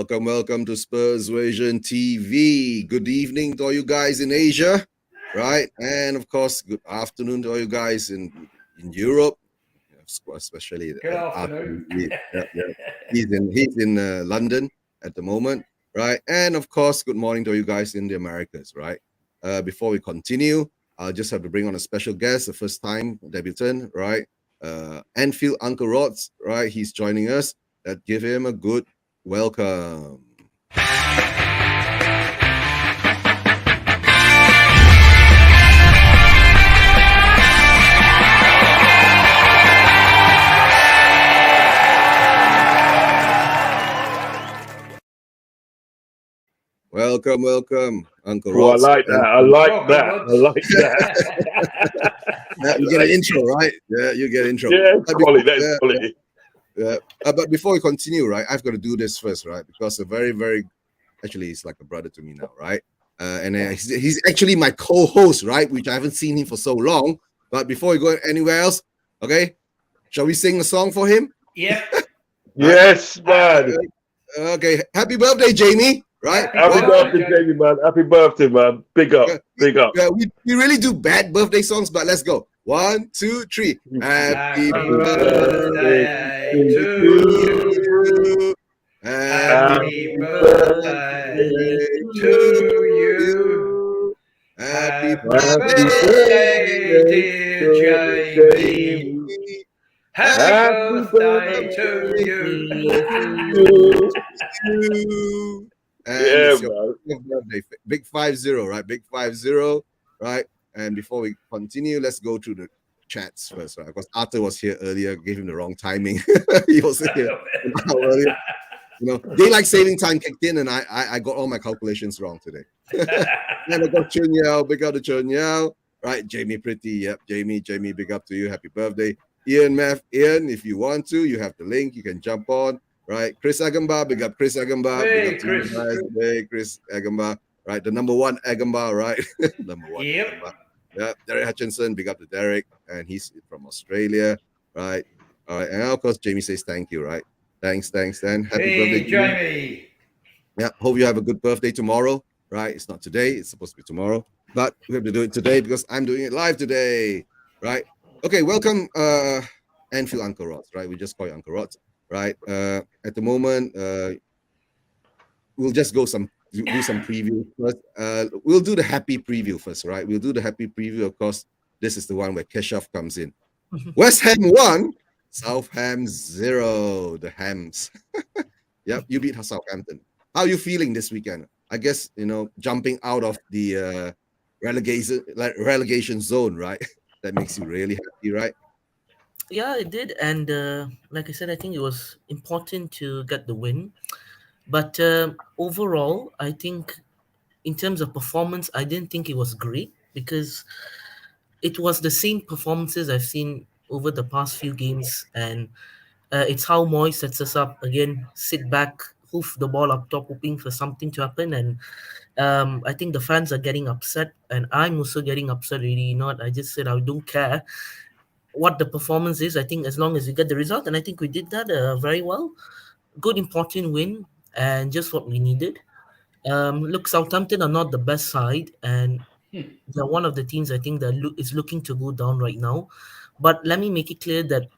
welcome to Spurs Version TV. Good evening to all you guys in Asia, right? And of course, good afternoon to all you guys in Europe, especially Good afternoon. He's in London at the moment, right? And of course, good morning to all you guys in the Americas, right? Before we continue, I'll just have to bring on a special guest, the first time debutant, right? Anfield Uncle Rods, right? He's joining us. Give him a good welcome. Welcome, Uncle Rods. I like that. You get an intro, right? Yeah, you get an intro. Yeah, quality. But before we continue, right, I've got to do this first, right? Because a very, actually, he's like a brother to me now, right? And he's actually my co-host, right? Which I haven't seen him for so long. But before we go anywhere else, okay, shall we sing a song for him? Yeah. Yes, man. Okay, happy birthday, Jamie. Right? Happy birthday, Jamie, man. Happy birthday, man. Big up. Yeah, we really do bad birthday songs, but let's go. 1, 2, 3. Happy birthday to you. Happy birthday to you. Happy birthday, dear Jamie. Happy birthday to you. And birthday. Big 50, right? Big 50, right? And before we continue, let's go through the chats first, right? Because Arthur was here earlier, gave him the wrong timing. He was here an hour earlier. You know, daylight saving time kicked in, and I got all my calculations wrong today. And I got Chun Yao, big up to Chun Yao, right? Jamie Pretty, yep, Jamie, big up to you, happy birthday. Ian, if you want to, you have the link, you can jump on. Right, Chris Agamba, big up Chris Agamba. Hey, big up Chris. Hey, Chris Agamba. Right, the number one Agamba, right? Number one. Yep. Agamba. Yeah, Derek Hutchinson, big up to Derek, and he's from Australia, right? All right, and of course, Jamie says thank you, right? Thanks, Dan. Happy birthday, Jamie. Yeah, hope you have a good birthday tomorrow, right? It's not today, it's supposed to be tomorrow, but we have to do it today because I'm doing it live today, right? Okay, welcome, Anfield Uncle Rods, right? We just call you Uncle Rods. Right. At the moment, we'll just do some preview first. We'll do the happy preview first, right? We'll do the happy preview. Of course, this is the one where Keshav comes in. West Ham 1, Southampton 0. The Hams. Yep, you beat Southampton. How are you feeling this weekend? I guess, jumping out of the relegation zone, right? That makes you really happy, right? Yeah, it did. And like I said, I think it was important to get the win. But overall, I think in terms of performance, I didn't think it was great because it was the same performances I've seen over the past few games. And it's how Moyes sets us up. Again, sit back, hoof the ball up top, hoping for something to happen. And I think the fans are getting upset. And I'm also getting upset, really. I just said I don't care what the performance is. I think as long as we get the result, and I think we did that very well. Good, important win, and just what we needed. Look, Southampton are not the best side, and they're one of the teams I think that is looking to go down right now. But let me make it clear that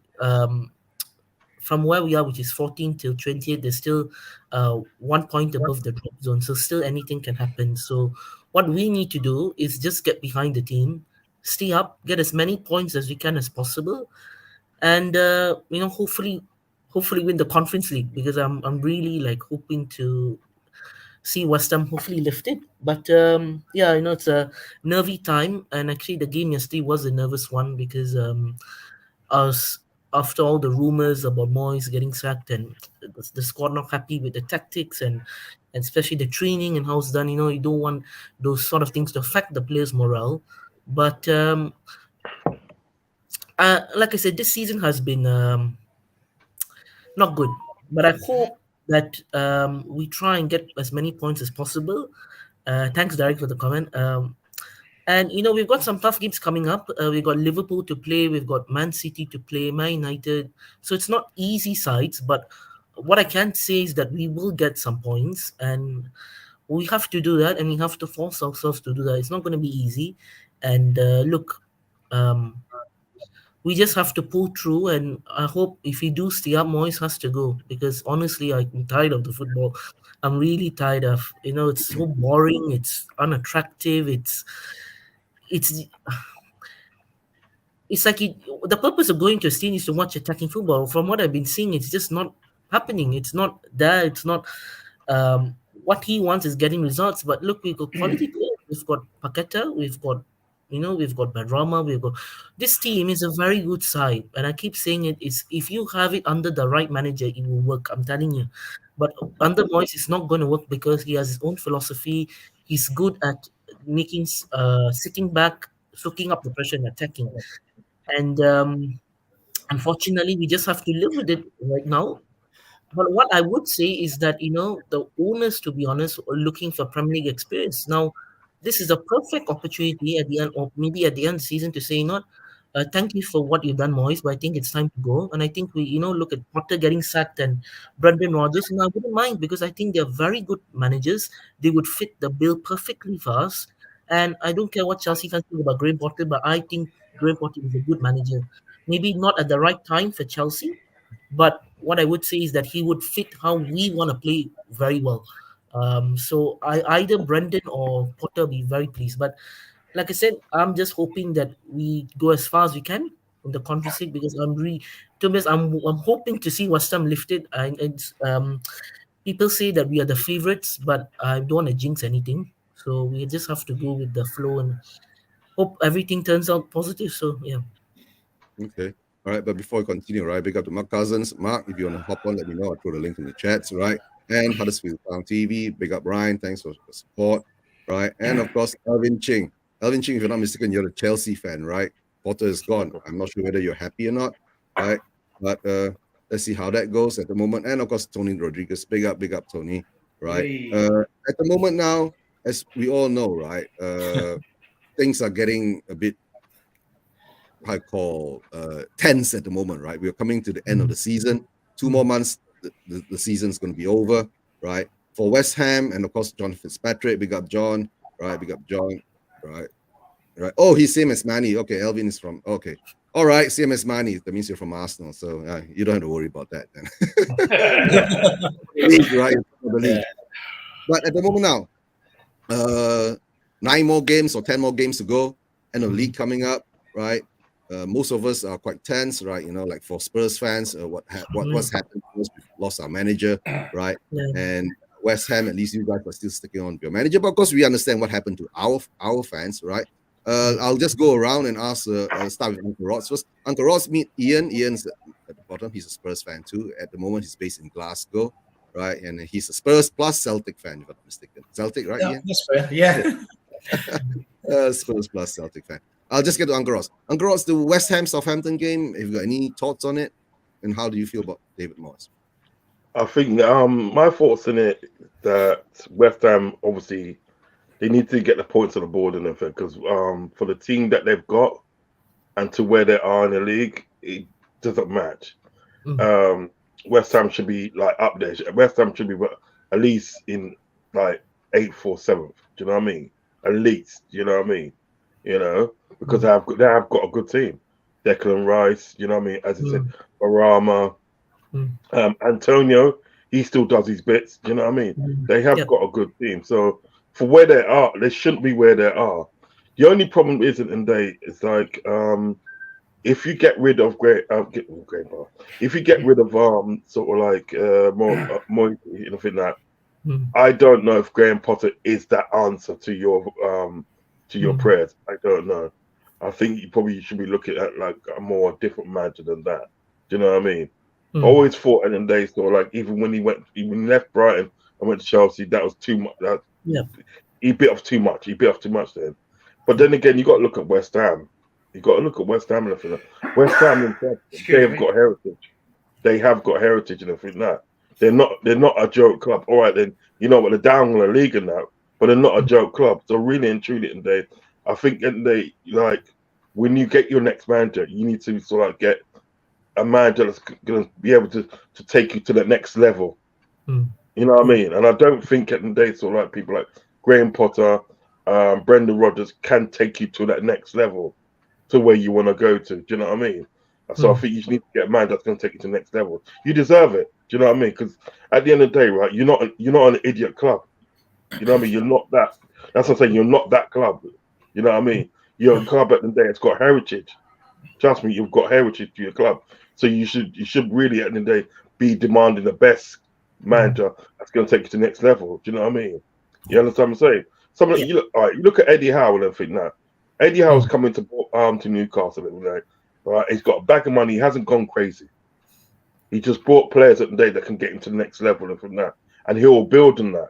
from where we are, which is 14 till 28, there's still 1 point above the drop zone, so still anything can happen. So what we need to do is just get behind the team, stay up, get as many points as we can as possible, and hopefully win the Conference League, because I'm really hoping to see West Ham hopefully lift it. But it's a nervy time, and actually the game yesterday was a nervous one because I was, after all the rumors about Moyes getting sacked and the squad not happy with the tactics and especially the training and how it's done, you don't want those sort of things to affect the players' morale. But like I said, this season has been not good. But I hope that we try and get as many points as possible. Thanks, Derek, for the comment. And we've got some tough games coming up. We've got Liverpool to play. We've got Man City to play, Man United. So it's not easy sides, but what I can say is that we will get some points, and we have to do that, and we have to force ourselves to do that. It's not going to be easy, and look, um, we just have to pull through. And I hope if we do stay up, Moyes has to go, because honestly, I'm tired of the football. I'm really tired of, it's so boring. It's unattractive. It's it's like the purpose of going to a stadium is to watch attacking football. From what I've been seeing, it's just not happening. It's not there. It's not. What he wants is getting results. But look, we've got quality players. We've got Paqueta. We've got Benrahma. We've got this team is a very good side. And I keep saying it is, if you have it under the right manager, it will work. I'm telling you. But under Moyes, it's not going to work because he has his own philosophy. He's good at making sitting back, soaking up the pressure and attacking. And unfortunately, we just have to live with it right now. But what I would say is that, the owners, to be honest, are looking for Premier League experience. Now, this is a perfect opportunity at the end, or maybe at the end of the season, to say, thank you for what you've done, Moyes, but I think it's time to go. And I think we, look at Potter getting sacked and Brendan Rodgers, and I wouldn't mind, because I think they're very good managers. They would fit the bill perfectly for us. And I don't care what Chelsea fans think about Graham Potter, but I think Graham Potter is a good manager. Maybe not at the right time for Chelsea, but what I would say is that he would fit how we want to play very well. So either Brendan or Potter be very pleased. But like I said, I'm just hoping that we go as far as we can in the Conference League, because to be honest, I'm hoping to see West Ham lifted. And it's, people say that we are the favourites, but I don't want to jinx anything. So we just have to go with the flow and hope everything turns out positive. So yeah. Okay. All right. But before we continue, right, big up to Mark Cousins. Mark, if you want to hop on, let me know. I'll throw the link in the chats, right? And Huddersfield Town TV. Big up Ryan. Thanks for the support, right? And of course, Alvin Ching. Alvin Ching, if you're not mistaken, you're a Chelsea fan, right? Potter is gone. I'm not sure whether you're happy or not, right? But let's see how that goes at the moment. And of course, Tony Rodriguez. Big up, Tony, right? Hey. At the moment now, as we all know, right, things are getting a bit I call tense at the moment, right? We're coming to the end of the season. 2 more months, the season's going to be over, right? For West Ham, and of course, John Fitzpatrick, big up John, right? Big up John, right? Right. Oh, he's same as Manny. Okay, Elvin is from, okay. All right, same as Manny. That means you're from Arsenal, so you don't have to worry about that then. League, right? The league. But at the moment now, 9 more games or 10 more games to go, and the league coming up, right? Most of us are quite tense, right? Like for Spurs fans, what's happened to us? We've lost our manager, right? Yeah. And West Ham, at least you guys are still sticking on your manager. But of course, we understand what happened to our fans, right? I'll just go around and ask. Start with Uncle Rods first. Uncle Rods, meet Ian. Ian's at the bottom. He's a Spurs fan too. At the moment, he's based in Glasgow, right? And he's a Spurs plus Celtic fan, if I'm not mistaken. Celtic, right? Yeah, Ian? that's fair. Yeah. Spurs plus Celtic fan. I'll just get to Uncle Ross. Uncle Ross, the West Ham Southampton game, have you got any thoughts on it? And how do you feel about David Moyes? I think my thoughts on it that West Ham obviously they need to get the points on the board and everything because for the team that they've got and to where they are in the league, it doesn't match. West Ham should be like up there. West Ham should be at least in like 8th or 7th. Do you know what I mean? At least, you know what I mean? Because they have got a good team. Declan Rice, you know what I mean? As I said, Barama, Antonio, he still does his bits. You know what I mean? They have got a good team. So for where they are, they shouldn't be where they are. The only problem isn't it's like if you get rid of if you get rid of sort of like more anything that I don't know if Graham Potter is that answer to your prayers. I don't know. I think you probably should be looking at like a more different manager than that. Do you know what I mean? Always thought in the days though, like even when he left Brighton and went to Chelsea, that was too much. He bit off too much. He bit off too much then. But then again, you got to look at West Ham. You got to look at West Ham and everything. West Ham, they've got heritage. They have got heritage and everything that. They're not a joke club. All right, then you know what, they're down on the league and that, but they're not a joke club. So really and truly, I think they like when you get your next manager, you need to sort of get a manager that's going to be able to take you to the next level. Mm. You know what I mean? And I don't think at the day, sort of like people like Graham Potter, Brendan Rodgers can take you to that next level, to where you want to go to. Do you know what I mean? So I think you need to get a man that's going to take you to the next level. You deserve it. Do you know what I mean? Because at the end of the day, right, you're not an idiot club. You know what I mean? You're not that. That's what I'm saying. You're not that club. You know what I mean? You're a club at the end of the day. It's got heritage. Trust me, you've got heritage to your club. So you should really at the end of the day be demanding the best manager that's going to take you to the next level. Do you know what I mean? You understand what I'm saying? Yeah. You look, all right, you look at Eddie Howe and everything now. Eddie Howe's coming to Newcastle every day. Right? He's got a bag of money. He hasn't gone crazy. He just bought players at the day that can get him to the next level and from that. And he'll build on that.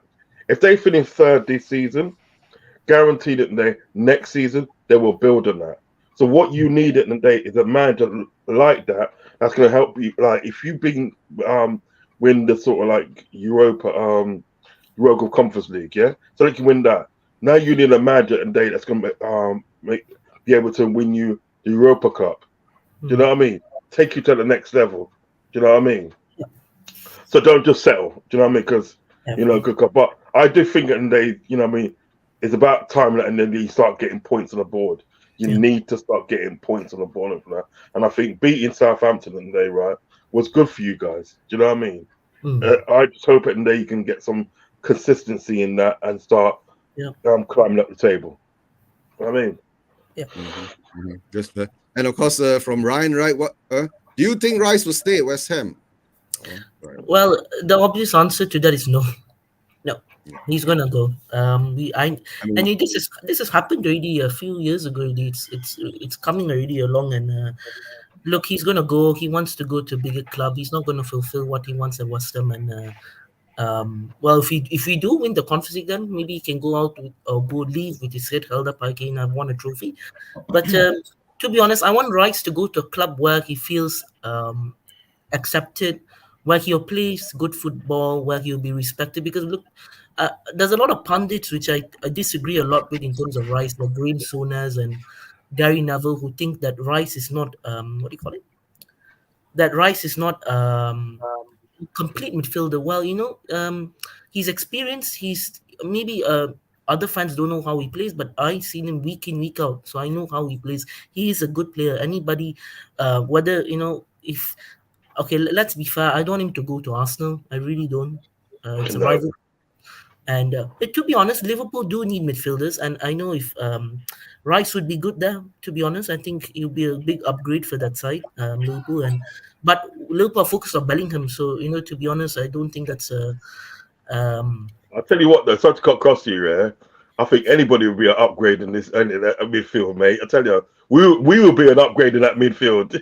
If they finish third this season, guaranteed that next season they will build on that. So what you need at the day is a manager like that that's going to help you. Like if you win the sort of like Europa Conference League, yeah, so they can win that. Now you need a manager at the day that's going to be able to win you the Europa Cup. Do you know what I mean? Take you to the next level. Do you know what I mean? So don't just settle. Do you know what I mean? Because good cup. But I do think that they, you know what I mean, it's about time that and then you start getting points on the board. You need to start getting points on the board and that. And I think beating Southampton today, right, was good for you guys. Do you know what I mean? I just hope that you can get some consistency in that and start climbing up the table. You know what I mean? Yeah. Just and of course from Ryan, right? What do you think Rice will stay at West Ham? Well, the obvious answer to that is no. No, he's gonna go. This has happened already a few years ago. Already. It's coming already along, and look, he's gonna go. He wants to go to a bigger club. He's not gonna fulfill what he wants at West Ham, and well, if we do win the Conference League, then maybe he can go out or go leave with his head held up again. I've won a trophy, but to be honest, I want Rice to go to a club where he feels accepted, where he'll play good football, where he'll be respected. Because look, there's a lot of pundits which I disagree a lot with in terms of Rice, like Graham Souness and Gary Neville, who think that Rice is not what do you call it? That Rice is not complete midfielder. Well, he's experienced. He's maybe other fans don't know how he plays, but I've seen him week in, week out, so I know how he plays. He is a good player. Anybody, whether if okay, let's be fair. I don't want him to go to Arsenal. I really don't. It's a rival. And to be honest, Liverpool do need midfielders, and I know if Rice would be good there. To be honest, I think he'll be a big upgrade for that side, Liverpool. But Liverpool are focused on Bellingham, so to be honest, I don't think that's a. I'll tell you what, though, sorry to cut across you, yeah. I think anybody will be an upgrade in that midfield, mate. I tell you, we will be an upgrade in that midfield.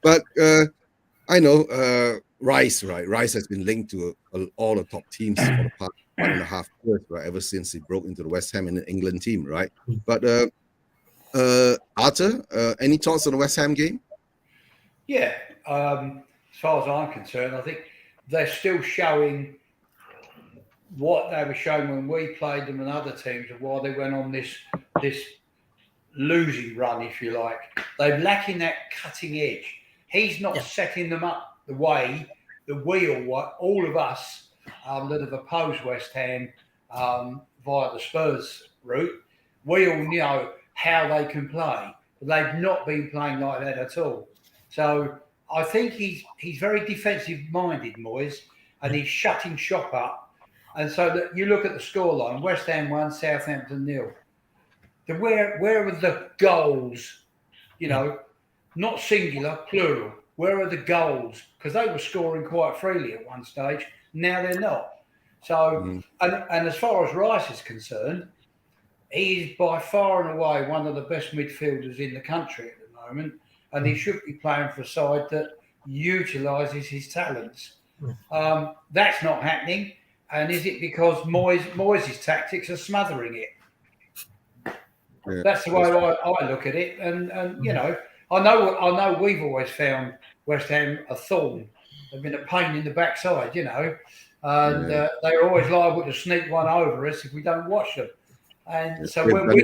But I know Rice, right? Rice has been linked to all the top teams for the past 1.5 years, right? Ever since he broke into the West Ham and the England team, right? But Arthur, any thoughts on the West Ham game? Yeah, as far as I'm concerned, I think they're still showing what they were showing when we played them and other teams, and why they went on this losing run, if you like. They're lacking that cutting edge. He's not setting them up the way that all of us that have opposed West Ham via the Spurs route, we all know how they can play. But they've not been playing like that at all. So I think he's very defensive-minded, Moyes, and he's shutting shop up. And so that you look at the scoreline, West Ham 1, Southampton 0. Where are the goals? Not singular, plural. Where are the goals? Because they were scoring quite freely at one stage. Now they're not. So, and as far as Rice is concerned, he's by far and away one of the best midfielders in the country at the moment. And he should be playing for a side that utilises his talents. That's not happening. And is it because Moyes' tactics are smothering it? Yeah, that's the way I look at it. And I know we've always found West Ham a thorn. They've been a pain in the backside, and they're always liable to sneak one over us if we don't watch them. And so when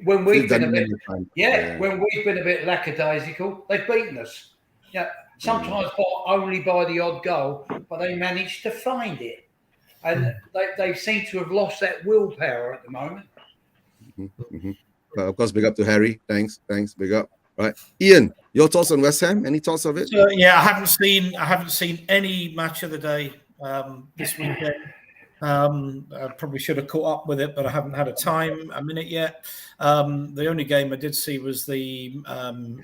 when we've He's been done a bit, many times. when we've been a bit lackadaisical, they've beaten us. Yeah, sometimes only by the odd goal, but they managed to find it, and they seem to have lost that willpower at the moment. But of course, big up to Harry. Thanks, big up. Right, Ian, your thoughts on West Ham? Any thoughts of it? So, yeah, I haven't seen any match of the day this weekend. I probably should have caught up with it, but I haven't had a minute yet. The only game I did see was the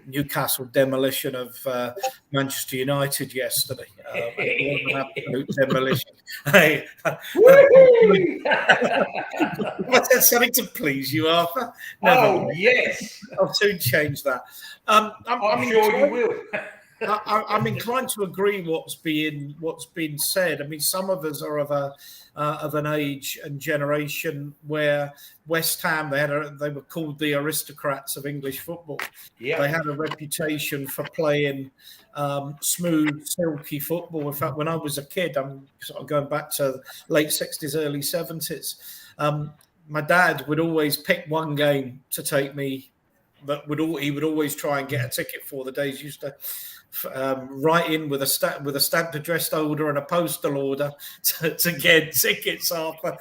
Newcastle demolition of Manchester United yesterday. It was an absolute demolition. Hey, that's something to please you, Arthur. Never mind. Yes, I'll soon change that. I'm sure you will. I'm inclined to agree what's being said. I mean, some of us are of an age and generation where West Ham they were called the aristocrats of English football. Yeah, they had a reputation for playing smooth, silky football. In fact, when I was a kid, I'm sort of going back to late '60s, early '70s. My dad would always pick one game to take me. But he would always try and get a ticket for. The days used to write in with a stamped addressed order and a postal order to get tickets, Arthur.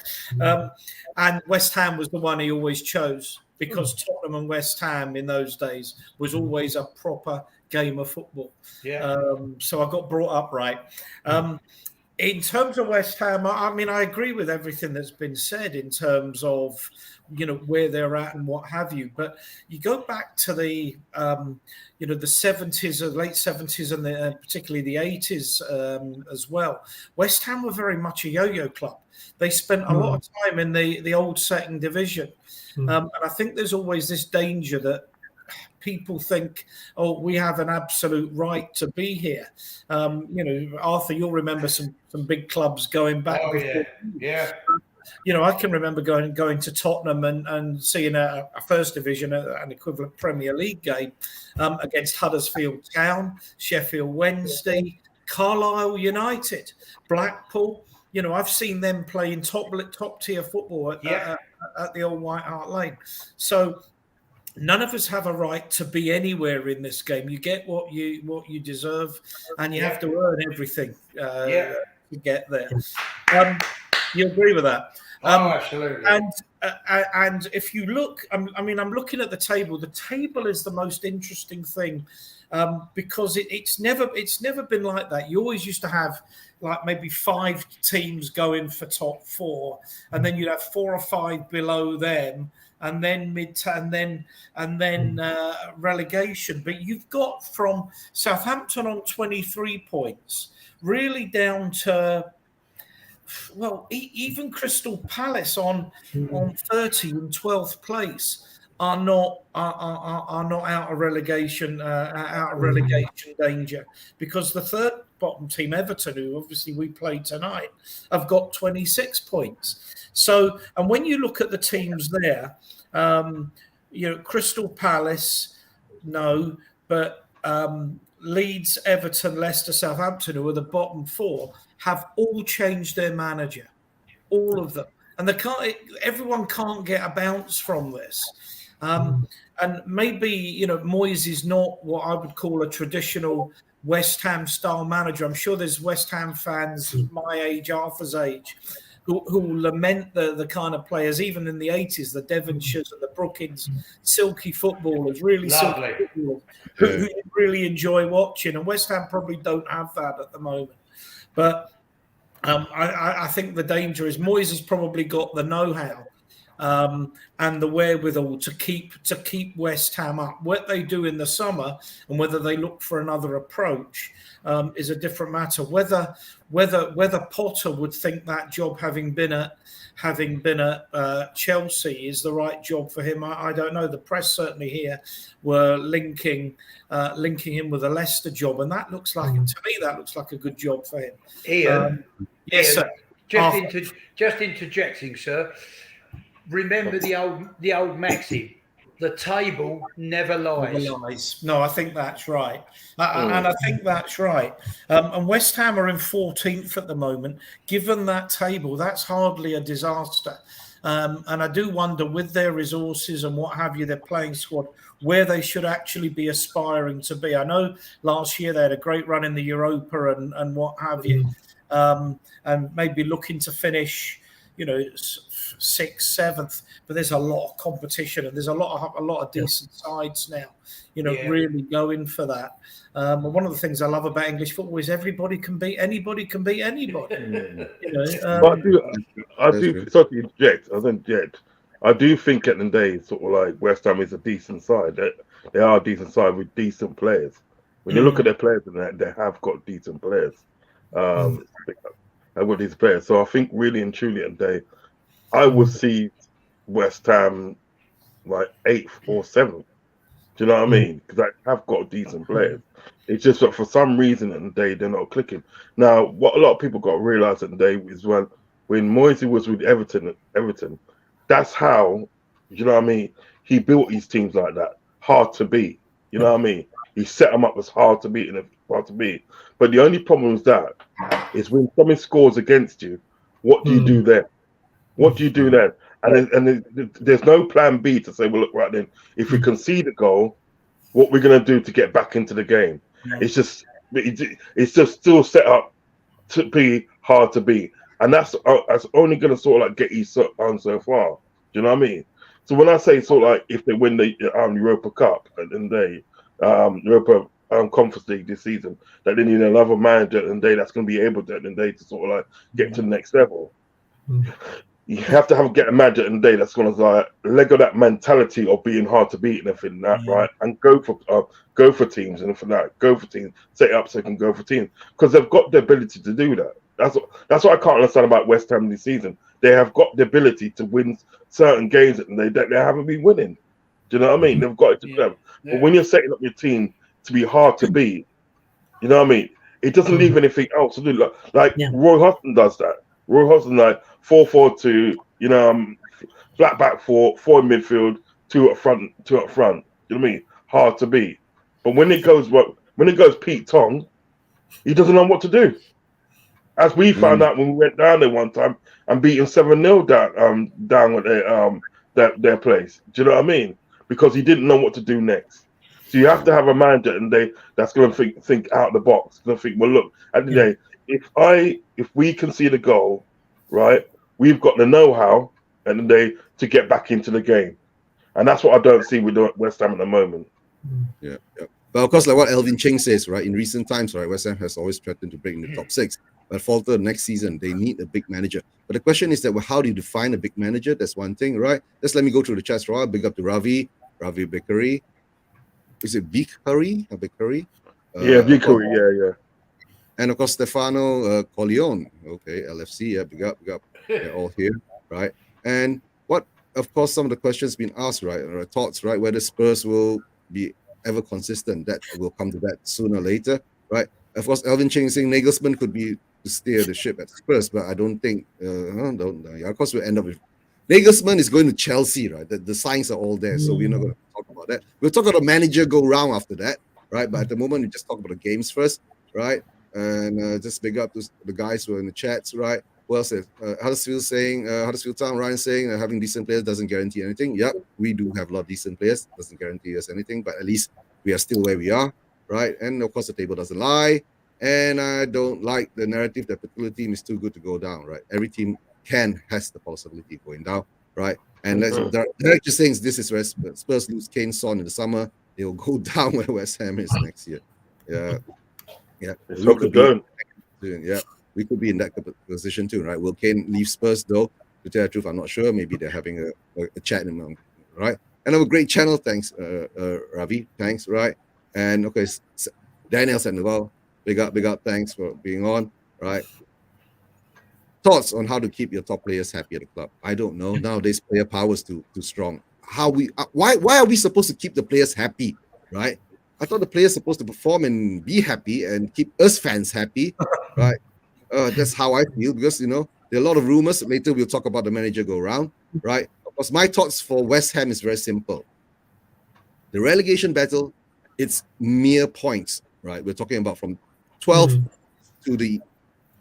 And West Ham was the one he always chose because Tottenham and West Ham in those days was always a proper game of football. Yeah. So I got brought up right. In terms of West Ham, I mean, I agree with everything that's been said in terms of, where they're at and what have you. But you go back to the, the 70s, or late 70s, and particularly the 80s as well. West Ham were very much a yo-yo club. They spent a lot of time in the old second division. And I think there's always this danger that people think, oh, we have an absolute right to be here. Arthur, you'll remember some big clubs going back. Oh, yeah. I can remember going to Tottenham and seeing a first division, an equivalent Premier League game against Huddersfield Town, Sheffield Wednesday, Carlisle United, Blackpool. I've seen them playing top tier football at the old White Hart Lane. So none of us have a right to be anywhere in this game. You get what you deserve, and you have to earn everything to get there. You agree with that? Absolutely. And if you look, I'm looking at the table. The table is the most interesting thing because it's never been like that. You always used to have like maybe 5 teams going for top 4, and then you'd have 4 or 5 below them, and then relegation. But you've got from Southampton on 23 points, really down to, well, even Crystal Palace on 30 in 12th place are not out of relegation danger, because the third bottom team, Everton, who obviously we played tonight, have got 26 points. So, and when you look at the teams there, Crystal Palace, no, but Leeds, Everton, Leicester, Southampton, who are the bottom 4, have all changed their manager, all of them, and everyone can't get a bounce from this. And maybe Moyes is not what I would call a traditional West Ham style manager. I'm sure there's West Ham fans my age, Arthur's age, who lament the kind of players, even in the 80s, the Devonshires and the Brookings, silky footballers, really Lovely. silky footballers, who you really enjoy watching. And West Ham probably don't have that at the moment. But I think the danger is Moyes has probably got the know-how and the wherewithal to keep West Ham up. What they do in the summer and whether they look for another approach is a different matter. Whether Potter would think that job, having been at Chelsea, is the right job for him, I don't know. The press certainly here were linking him with a Leicester job, and that looks like, to me, that looks like a good job for him. Ian, yes, sir. Just interjecting, sir. Remember the old maxim: the table never lies. No, I think that's right. And I think that's right. And West Ham are in 14th at the moment. Given that table, that's hardly a disaster. And I do wonder, with their resources and what have you, their playing squad, where they should actually be aspiring to be. I know last year they had a great run in the Europa and what have you, and maybe looking to finish, you know, 6th, 7th. But there's a lot of competition, and there's a lot of decent sides now, you know, really going for that. And one of the things I love about English football is everybody can beat anybody. You know, But I do. Sorry to interject. I don't interject. I do think at the end of the day, sort of like West Ham is a decent side. They are a decent side with decent players. When you look at their players, and that they have got decent players. I've got these players. So I think really and truly at the day, I would see West Ham like 8th or 7th. Do you know what I mean? Because I have got decent players. It's just that for some reason at the day they're not clicking. Now, what a lot of people got to realise at the day is when Moisey was with Everton, that's how, you know what I mean, he built his teams like that, hard to beat. You know what I mean? He set them up as hard to beat and hard to beat. But the only problem with that is when someone scores against you, what do you do then? What do you do then? And there's no plan B to say, well, look, right then, if we concede a goal, what we're going to do to get back into the game? It's just still set up to be hard to beat, and that's only going to sort of like get you on so far. Do you know what I mean? So when I say sort of like if they win the Europa Cup and they Europa Conference League this season, that they need another manager and that's going to be able to sort of like get to the next level. You have to get a manager in the day that's going to like Lego that mentality of being hard to beat and everything that, right? And go for teams and for that, go for teams, set it up so they can go for teams because they've got the ability to do that. That's what I can't understand about West Ham this season. They have got the ability to win certain games that they haven't been winning. Do you know what I mean? They've got it to them. But when you're setting up your team to be hard to beat, you know what I mean? It doesn't leave anything else to do. Like Roy Hodgson does that. Roy Hodgson like 4-4-2, you know, flat back four in midfield, two up front. You know what I mean? Hard to beat. But when it goes Pete Tong, he doesn't know what to do. As we found out when we went down there one time and beat him 7-0 down at their place. Do you know what I mean? Because he didn't know what to do next. So you have to have a manager and that's going to think out of the box. Going to think, well, look, at the day, if we concede a goal, right, we've got the know-how and the day to get back into the game, and that's what I don't see with West Ham at the moment. Yeah. But of course, like what Elvin Cheng says, right, in recent times, right, West Ham has always threatened to break in the top 6, but falter next season. They need a big manager. But the question is that, well, how do you define a big manager? That's one thing, right? Just let me go through the chats for a while. Big up to Ravi Bakery. Is it Bakery? Bakery? Bakery, yeah. And of course, Stefano Corleone. Okay, LFC, big up. They're all here, right? And what, of course, some of the questions been asked, right? Or thoughts, right? Whether Spurs will be ever consistent. That will come to that sooner or later, right? Of course, Elvin Cheng saying Nagelsmann could be to steer the ship at Spurs, but I don't think. Of course, we'll end up with Nagelsmann is going to Chelsea, right? The signs are all there, so we're not going to talk about that. We'll talk about the manager go round after that, right? But at the moment, we just talk about the games first, right? And just big up to the guys who are in the chats, right? Who else is Huddersfield Town, Ryan saying having decent players doesn't guarantee anything. Yep, we do have a lot of decent players, doesn't guarantee us anything, but at least we are still where we are, right? And of course, the table doesn't lie. And I don't like the narrative that particular team is too good to go down, right? Every team has the possibility of going down, right? And they're just saying this is where Spurs lose Kane, Son in the summer. They will go down where West Ham is next year. Yeah. We could be in that position too, right? Will Kane leave Spurs though? To tell the truth, I'm not sure. Maybe they're having a chat in them, right? And have a great channel. Thanks, Ravi. Thanks, right? And okay, Daniel Sandoval, big up. Thanks for being on, right? Thoughts on how to keep your top players happy at the club? I don't know. Nowadays, player power is too strong. Why are we supposed to keep the players happy, right? I thought the players supposed to perform and be happy and keep us fans happy, right? That's how I feel because, there are a lot of rumors. Later, we'll talk about the manager go around, right? Of course, my thoughts for West Ham is very simple. The relegation battle, it's mere points, right? We're talking about from 12th to the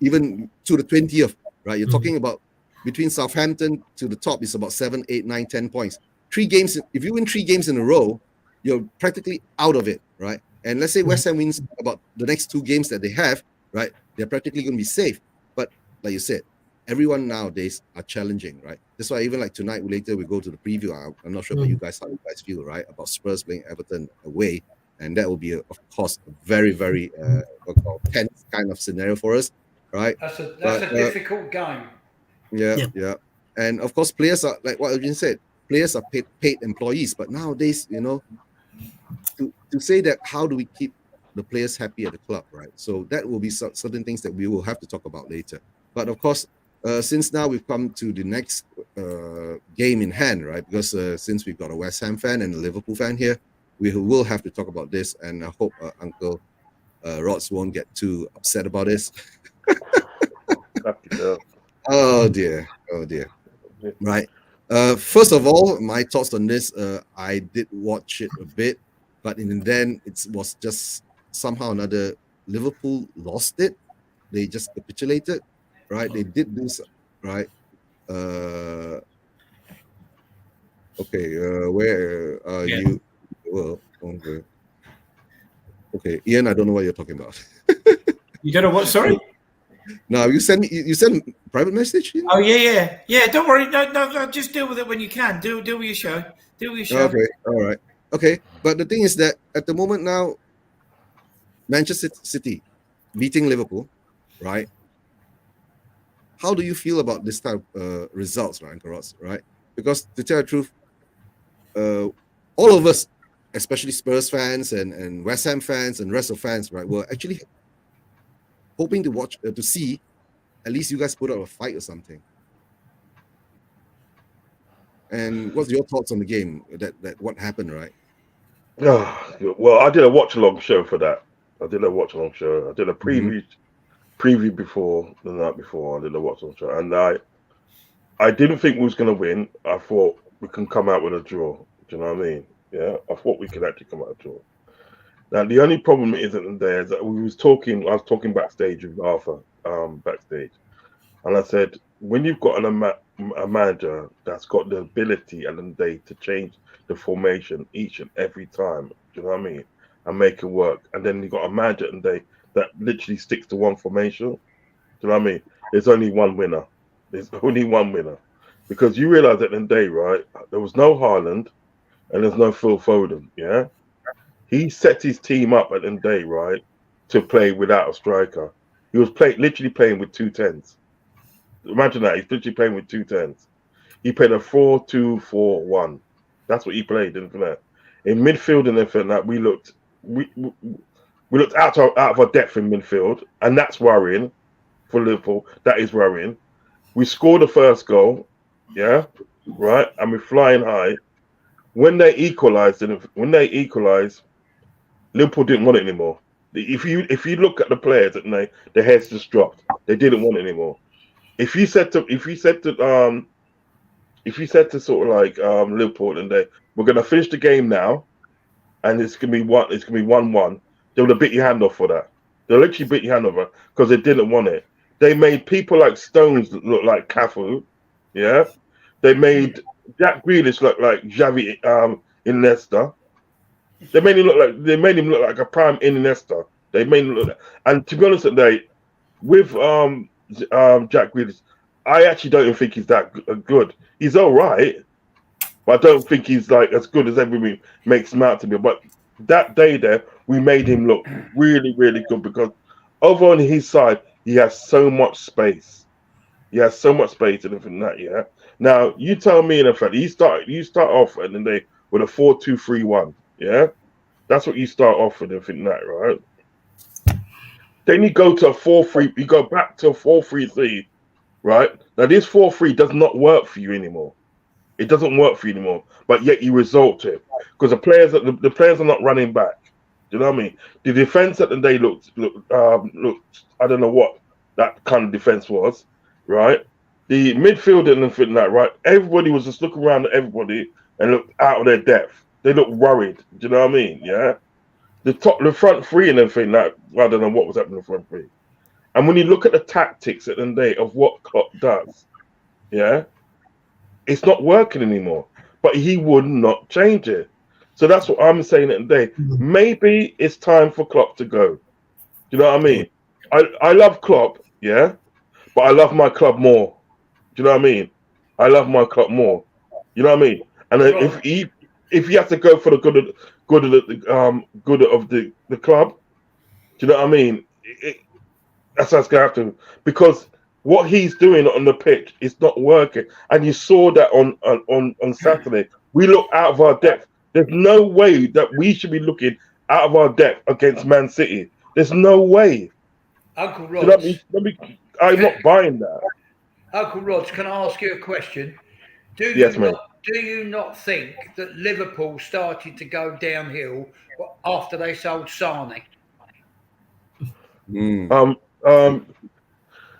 20th, right? You're talking about between Southampton to the top is about 7, 8, 9, 10 points. 3 games. If you win 3 games in a row, you're practically out of it, right? And let's say West Ham wins about the next 2 games that they have, right? They're practically going to be safe. But like you said, everyone nowadays are challenging, right? That's why even like tonight, later we go to the preview. I'm not sure about you guys, how you guys feel, right? About Spurs playing Everton away. And that will be, of course, a very, very tense kind of scenario for us, right? That's a difficult game. Yeah. And of course, players are, like what Eugene said, players are paid employees. But nowadays, to say that, how do we keep the players happy at the club, right? So that will be certain things that we will have to talk about later. But of course, since now we've come to the next game in hand, right? Because since we've got a West Ham fan and a Liverpool fan here, we will have to talk about this. And I hope Uncle Rods won't get too upset about this. Oh dear. Right. First of all, my thoughts on this. I did watch it a bit, but in the end, it was just somehow or another Liverpool lost it. They just capitulated, right? They did do so, right? Okay. Where are you? Well, okay, Ian. I don't know what you're talking about. You don't know what? Sorry. No, you send a private message. Ian? Oh yeah. Don't worry. No. Just deal with it when you can. Deal with your show. Okay. All right. Okay. But the thing is that at the moment now, Manchester City beating Liverpool, right? How do you feel about this type of results, right, Karos, right? Because to tell the truth, all of us, especially Spurs fans and West Ham fans and rest of fans, right, were actually hoping to watch, to see at least you guys put up a fight or something. And what's your thoughts on the game? That what happened, right? Well, I did a watch along show for that. I did a watch along show. I did a preview before the night before. I did a watch along show, and I didn't think we was gonna win. I thought we can come out with a draw. Do you know what I mean? Yeah, I thought we could actually come out with a draw. Now the only problem isn't there is that I was talking backstage with Arthur, backstage, and I said, when you've got a manager that's got the ability at the end of the day to change the formation each and every time, do you know what I mean, and make it work, and then you've got a manager at the end of the day that literally sticks to one formation, do you know what I mean? There's only one winner. There's only one winner, because you realise at the end of the day, right? There was no Haaland, and there's no Phil Foden. Yeah, he set his team up at the end of the day, right, to play without a striker. He was literally playing with 2 10s. Imagine that. He's literally playing with 2 10s. He played a 4-2-4-1. That's what he played, didn't it? In midfield and everything, that we looked out of our depth in midfield, and that's worrying for Liverpool. That is worrying. We scored the first goal, yeah, right, and we're flying high. When they equalised, Liverpool didn't want it anymore. If you look at the players, their heads just dropped. They didn't want it anymore. If you said to sort of like Liverpool, and we're gonna finish the game now, and it's gonna be 1-1, they would have bit your hand off for that. They literally bit your hand off because they didn't want it. They made people like Stones look like Cafu, yeah. They made Jack Grealish look like Xavi in Leicester. They made him look like a prime Iniesta. They made him look like, and to be honest, with Jack Grealish, I actually don't even think he's that good. He's all right, but I don't think he's like as good as everybody makes him out to be. But that day there, we made him look really, really good, because over on his side, he has so much space. He has so much space and everything that, yeah. Now you tell me, in effect, you start off and then with a 4-2-3-1, yeah. That's what you start off with, and everything that, right? Then you go to a 4-3. You go back to a 4-3-3, right? Now this 4-3 does not work for you anymore. It doesn't work for you anymore. But yet you resort to it because the players are not running back. Do you know what I mean? The defense at the day looked. I don't know what that kind of defense was, right? The midfield and everything that, right? Everybody was just looking around at everybody and looked out of their depth. They looked worried. Do you know what I mean? Yeah. The front three and everything that, I don't know what was happening in the front three. And when you look at the tactics at the end of the day of what Klopp does, yeah, it's not working anymore. But he would not change it. So that's what I'm saying today. Maybe it's time for Klopp to go. Do you know what I mean? I love Klopp, yeah, but I love my club more. Do you know what I mean? I love my club more. You know what I mean? And then Right. if he has to go for the good of the club, do you know what I mean? That's what's gonna have to, because what he's doing on the pitch is not working, and you saw that on Saturday. We look out of our depth. There's no way that we should be looking out of our depth against Man City. There's no way. Uncle Do you know what I Rods, mean? I'm not buying that. Uncle Rods, can I ask you a question? Yes, mate. Do you not think that Liverpool started to go downhill after they sold Sane?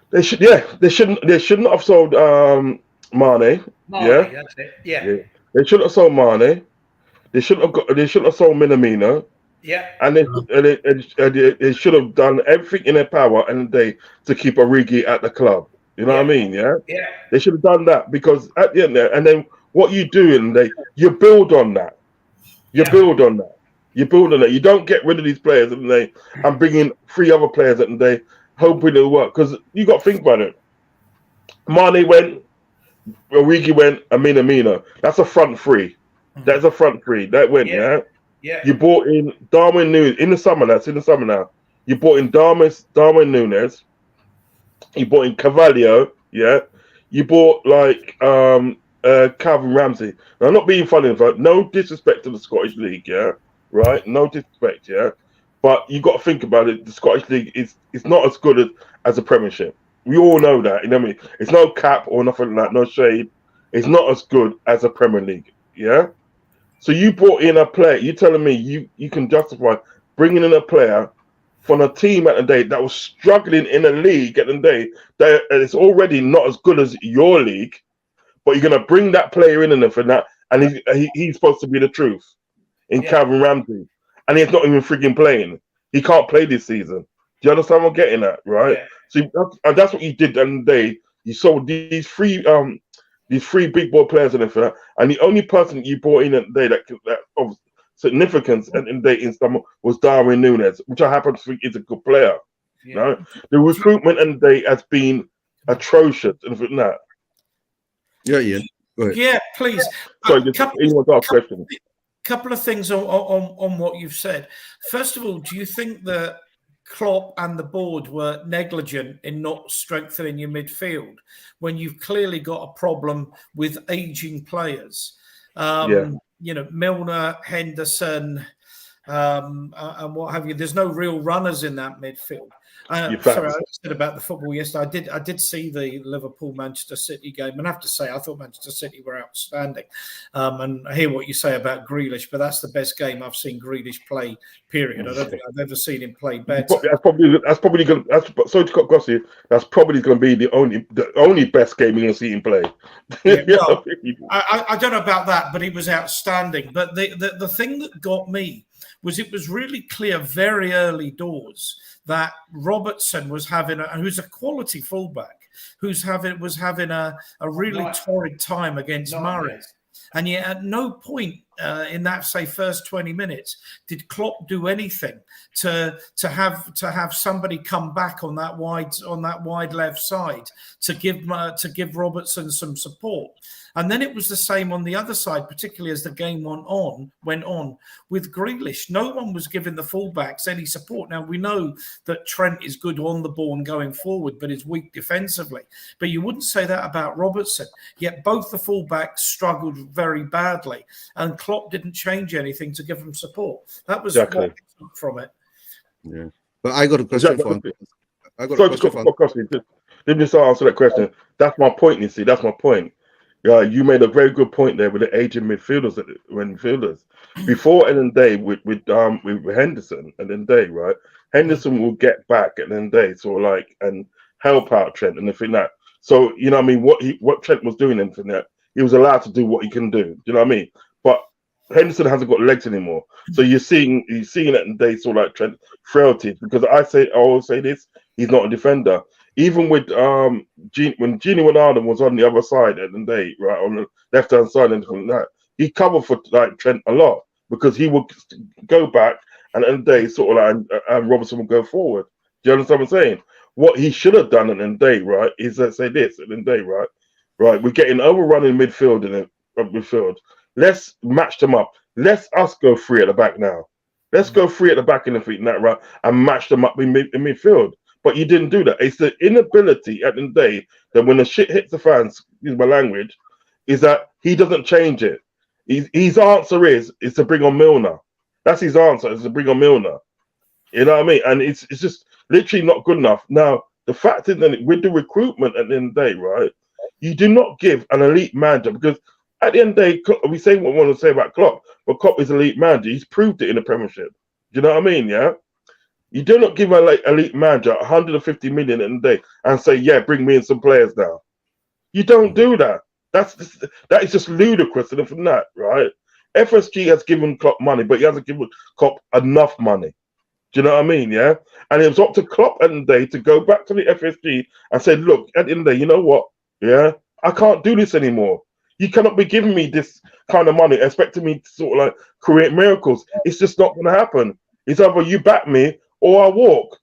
They shouldn't have sold Mane. Marley, that's it. Yeah. They shouldn't have sold Mane. They shouldn't have sold Minamino. Yeah. And they should have done everything in their power and to keep Origi at the club. You know what I mean? Yeah. Yeah. They should have done that, because at the end there, and then what you do you build on that. You build on that. You build on that. You don't get rid of these players and bring in 3 other players and hoping it'll work. Because you got to think about it. Mane went, Origi went, and Minamino. That's a front 3. That's a front 3. That went, yeah. Yeah. You bought in Darwin Nunes in the summer. That's in the summer now. You bought in Darwin Nunes. You bought in Carvalho. Yeah. You bought Calvin Ramsey. Now, I'm not being funny, but no disrespect to the Scottish League. Yeah. Right. No disrespect. Yeah. But you got to think about it. The Scottish League is not as good as a Premiership. We all know that. You know what I mean? It's no cap or nothing like that. No shade. It's not as good as a Premier League. Yeah. So you brought in a player. You're telling me you can justify bringing in a player from a team at the day that was struggling in a league at the day that is already not as good as your league, but you're gonna bring that player in and for that, and he's supposed to be the truth in Calvin Ramsey, and he's not even freaking playing. He can't play this season. Do you understand what I'm getting at, right? Yeah. So that's what you did on the day. You sold these 3 big boy players and everything, and the only person you brought in at the day that of significance in the day in summer was Darwin Nunes, which I happen to think is a good player. Yeah. No, the recruitment and the day has been atrocious and that. Yeah, Ian. Go ahead. Yeah, please. Sorry, Couple of things on what you've said. First of all, do you think that Klopp and the board were negligent in not strengthening your midfield when you've clearly got a problem with aging players? You know, Milner, Henderson, and what have you. There's no real runners in that midfield. Sorry, I said about the football yesterday. I did see the Liverpool-Manchester City game, and I have to say I thought Manchester City were outstanding. And I hear what you say about Grealish, but that's the best game I've seen Grealish play. Period. I don't think I've ever seen him play better. That's probably going to be the only best game you're going to see him play. Yeah, well, I don't know about that, but he was outstanding. But the thing that got me was it was really clear very early doors that Robertson was who's a quality fullback, was having a really torrid time against Murray. And yet at no point in that, say, first 20 minutes did Klopp do anything to have somebody come back on that wide left side to give Robertson some support. And then it was the same on the other side, particularly as the game went on with Grealish. No one was giving the fullbacks any support. Now, we know that Trent is good on the ball and going forward, but is weak defensively. But you wouldn't say that about Robertson. Yet both the fullbacks struggled very badly, and Klopp didn't change anything to give them support. That was what I took from it. Yeah. But I got a question for Let me just answer that question. That's my point, you see. That's my point. Yeah, you made a very good point there with the aging midfielders. Before and then day with Henderson and then day, right? Henderson will get back and then day, and help out Trent and everything that. So you know what I mean. What Trent was doing and everything that, he was allowed to do what he can do. You know what I mean? But Henderson hasn't got legs anymore, so you're seeing it in day Trent frailty. Because I always say this: he's not a defender. even with when Gini Wijnaldum was on the other side at the day, right, on the left hand side and from that, he covered for like Trent a lot because he would go back and at the day sort of like and Robertson would go forward. Do you understand what I'm saying? What he should have done at the day, right, is let's say this at the day, right, we're getting overrun in midfield and midfield. Let's match them up. Let's us go free at the back now. Let's go free at the back in the feet and that right and match them up in midfield. But you didn't do that. It's the inability at the end of the day that when the shit hits the fans, use my language, is that he doesn't change it. His answer is to bring on Milner. That's his answer, is to bring on Milner. You know what I mean? And it's just literally not good enough. Now, the fact is that with the recruitment at the end of the day, right, you do not give an elite manager because at the end of the day, we say what we want to say about Klopp, but Klopp is an elite manager. He's proved it in the Premiership. Do you know what I mean? Yeah? You do not give an elite manager 150 million in a day and say, yeah, bring me in some players now. You don't do that. That is just ludicrous. And from that, right? FSG has given Klopp money, but he hasn't given Klopp enough money. Do you know what I mean? Yeah. And it was up to Klopp at the day to go back to the FSG and say, look, at the end of the day, you know what? Yeah, I can't do this anymore. You cannot be giving me this kind of money, expecting me to sort of like create miracles. It's just not going to happen. It's either you back me or I walk,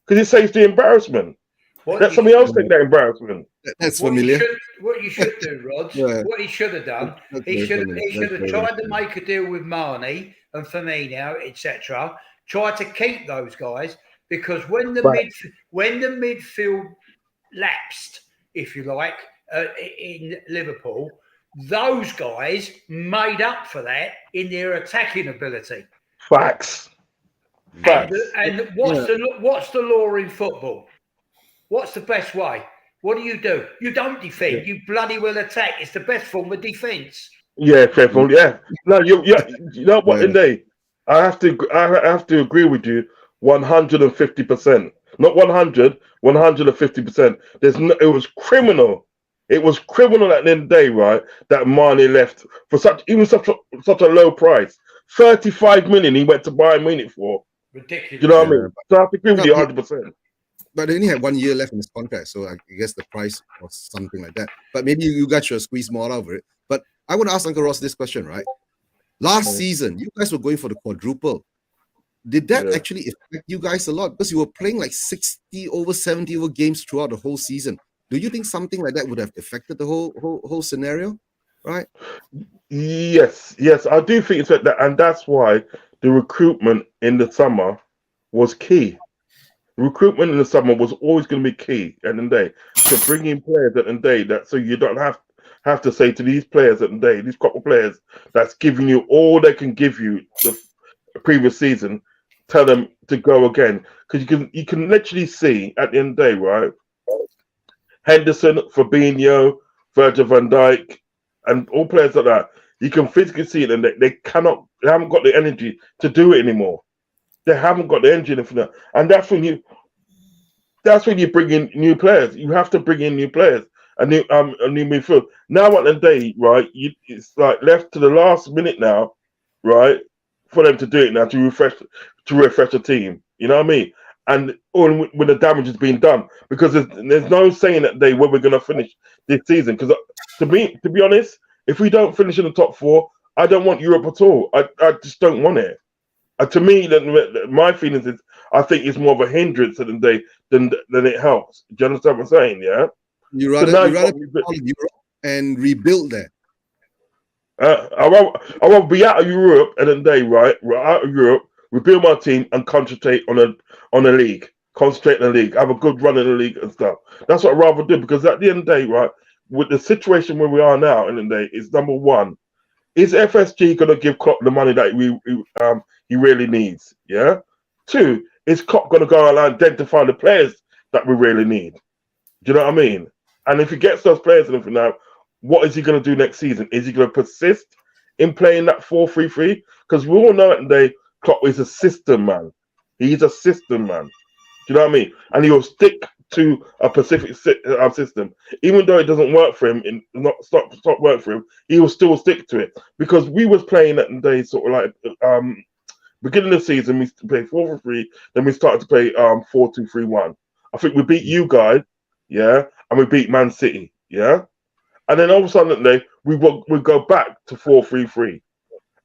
because it saves the embarrassment. Let somebody else take that embarrassment. That's familiar. What you should do, Rod, what he should have done, he should have tried to make a deal with Marnie and Firmino, etc. Try to keep those guys, because when the midfield lapsed, if you like, in Liverpool, those guys made up for that in their attacking ability. Facts. And what's the law in football? What's the best way? What do? You don't defend. You bloody well attack. It's the best form of defense. Yeah, faithful. Yeah. No, you know what? Today, I have to agree with you 150%. Not 100, 150%. It was criminal. It was criminal at the end of the day, right? That Mane left for such a low price. 35 million he went to Bayern Munich for. Ridiculous. You know what I mean? So I have to agree with you 100%. But they only had 1 year left in his contract, so I guess the price was something like that. But maybe you guys should squeeze more out of it. But I want to ask Uncle Ross this question, right? Last season, you guys were going for the quadruple. Did that actually affect you guys a lot? Because you were playing like 60 over 70 over games throughout the whole season. Do you think something like that would have affected the whole scenario? Right? Yes, I do think it's like that, and that's why the recruitment in the summer was key. Recruitment in the summer was always going to be key at the end of the day to bring in players at the end of the day, that so you don't have to say to these players at the end of the day, these couple of players that's giving you all they can give you the previous season, tell them to go again, because you can literally see at the end of the day, right? Henderson, Fabinho, Virgil van Dijk, and all players like that, you can physically see it, and they haven't got the energy to do it anymore. They haven't got the energy for that, and that's when you bring in new players. You have to bring in new players, a new midfield. Now at the day, right? It's like left to the last minute now, right, for them to do it now to refresh the team. You know what I mean? And when the damage has been done, because there's no saying that day where we're going to finish this season. Because to be honest, if we don't finish in the top four, I don't want Europe at all. I just don't want it. To me, my feelings is I think it's more of a hindrance at the day than it helps. Do you understand what I'm saying? Yeah. You rather Europe and rebuild that. I want to be out of Europe at the day, right? We're out of Europe, rebuild my team, and concentrate on a league. Concentrate on the league, have a good run in the league and stuff. That's what I'd rather do, because at the end of the day, right, with the situation where we are now in the day, is number one, is FSG going to give Klopp the money that he really needs? Yeah. 2, is Klopp going to go and identify the players that we really need? Do you know what I mean? And if he gets those players in now, what is he going to do next season? Is he going to persist in playing that 4-3-3? Because we all know at the day, Klopp is a system man. He's a system man. Do you know what I mean? And he will stick to a specific system, even though it doesn't work for him, stop work for him. He will still stick to it, because we was playing at the day sort of like beginning of the season we played 4-3, then we started to play 4-2-3-1, I think we beat you guys, yeah, and we beat Man City, yeah. And then all of a sudden, we go back to 4-3-3,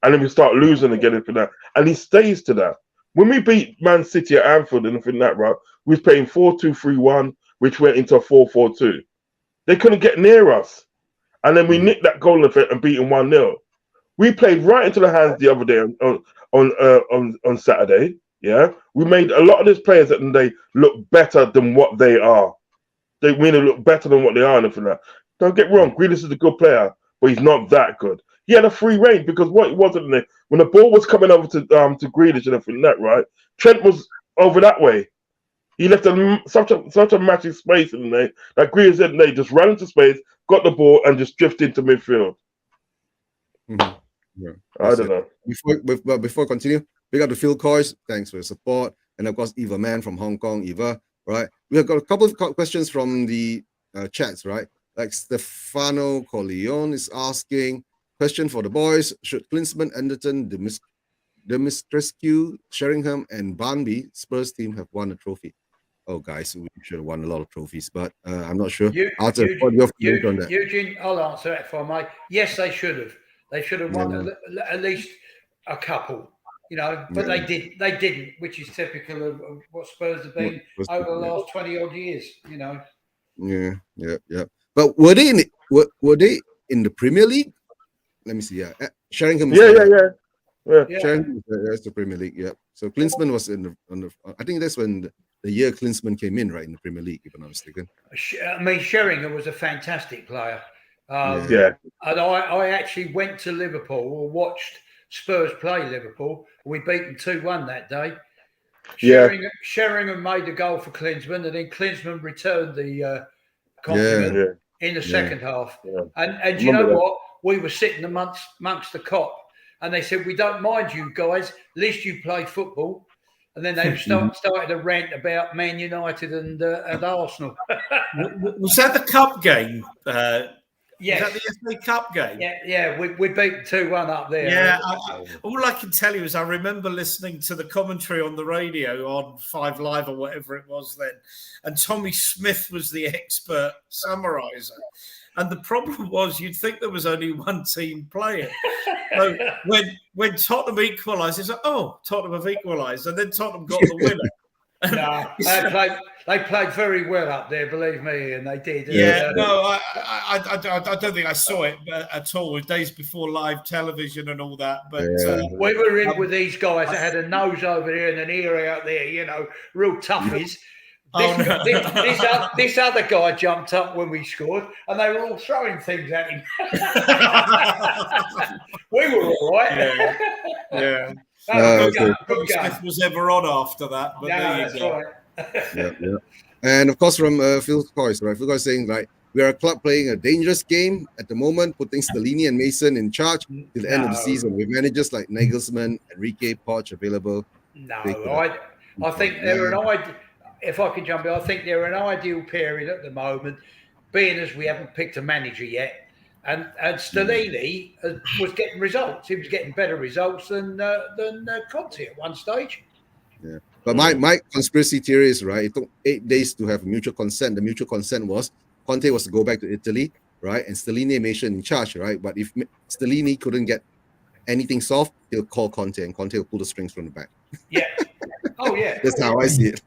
and then we start losing again for that. And he stays to that. When we beat Man City at Anfield and everything that, right, we was playing 4-2-3-1, which went into a 4-4-2. They couldn't get near us, and then we nicked that goal and beat them 1-0. We played right into the hands the other day on Saturday. Yeah, we made a lot of these players that they look better than what they are. They really look better than what they are and everything like that. Don't get wrong, Grealish is a good player, but he's not that good. He had a free reign because what it wasn't there when the ball was coming over to Grealish and everything like that, right? Trent was over that way. He left such a massive space in there that Grealish and they just ran into space, got the ball, and just drifted into midfield. Mm-hmm. Yeah, I don't know. Before continue, big up to Phil Coyce. Thanks for your support, and of course Eva Man from Hong Kong. Eva, right? We have got a couple of questions from the chats, right? Like Stefano Corleone is asking question for the boys: should Klinsmann, Anderton, Dimitrescu, Sheringham, and Barnby Spurs team have won a trophy? Oh, guys, we should have won a lot of trophies, but I'm not sure. Arthur, what do you have to on that? Eugene, I'll answer it if I may. Yes, they should have. They should have won at least a couple, but they didn't, which is typical of what Spurs have been over the last 20 odd years, Yeah. But were they in the Premier League? Let me see. Yeah, Sheringham. Yeah. Sheringham is the Premier League. Yeah. So Klinsmann was I think that's when the year Klinsmann came in, right, in the Premier League, if I'm not mistaken. I mean, Sheringham was a fantastic player. And I actually went to Liverpool or watched Spurs play Liverpool. We beat them 2-1 that day. Sheringham made the goal for Klinsmann, and then Klinsmann returned the compliment in the second half. Yeah. And you know what? We were sitting amongst the cop, and they said, "We don't mind you guys. At least you play football." And then they started to rant about Man United and Arsenal. Was that the cup game? Yes. Was that the FA Cup game? Yeah. We beat 2-1 up there. Yeah. All I can tell you is I remember listening to the commentary on the radio on 5 Live or whatever it was then, and Tommy Smith was the expert summariser. And the problem was, you'd think there was only one team playing. So when Tottenham equalised, it's like, oh, Tottenham have equalised, and then Tottenham got the winner. No, they played very well up there, believe me, and they did. Yeah, I don't think I saw it at all. Days before live television and all that, but we were in with these guys that had a nose over here and an ear out there, real toughies. This other guy jumped up when we scored, and they were all throwing things at him. We were all right. Yeah. Good Smith was ever on after that, but that's right. Yeah. And of course, from Phil Coyce, right? Phil Coyce saying, right, we are a club playing a dangerous game at the moment, putting Stellini and Mason in charge till the end of the season with managers like Nagelsmann, Enrique, Poch available. No, I think they're if I can jump in, I think they're an ideal period at the moment, being as we haven't picked a manager yet. And Stellini was getting results. He was getting better results than Conte at one stage. Yeah. But my conspiracy theory is, right, it took 8 days to have mutual consent. The mutual consent was Conte was to go back to Italy, right, and Stellini and Mason in charge, right? But if Stellini couldn't get anything solved, he'll call Conte, and Conte will pull the strings from the back. Yeah. Oh, yeah. That's how I see it.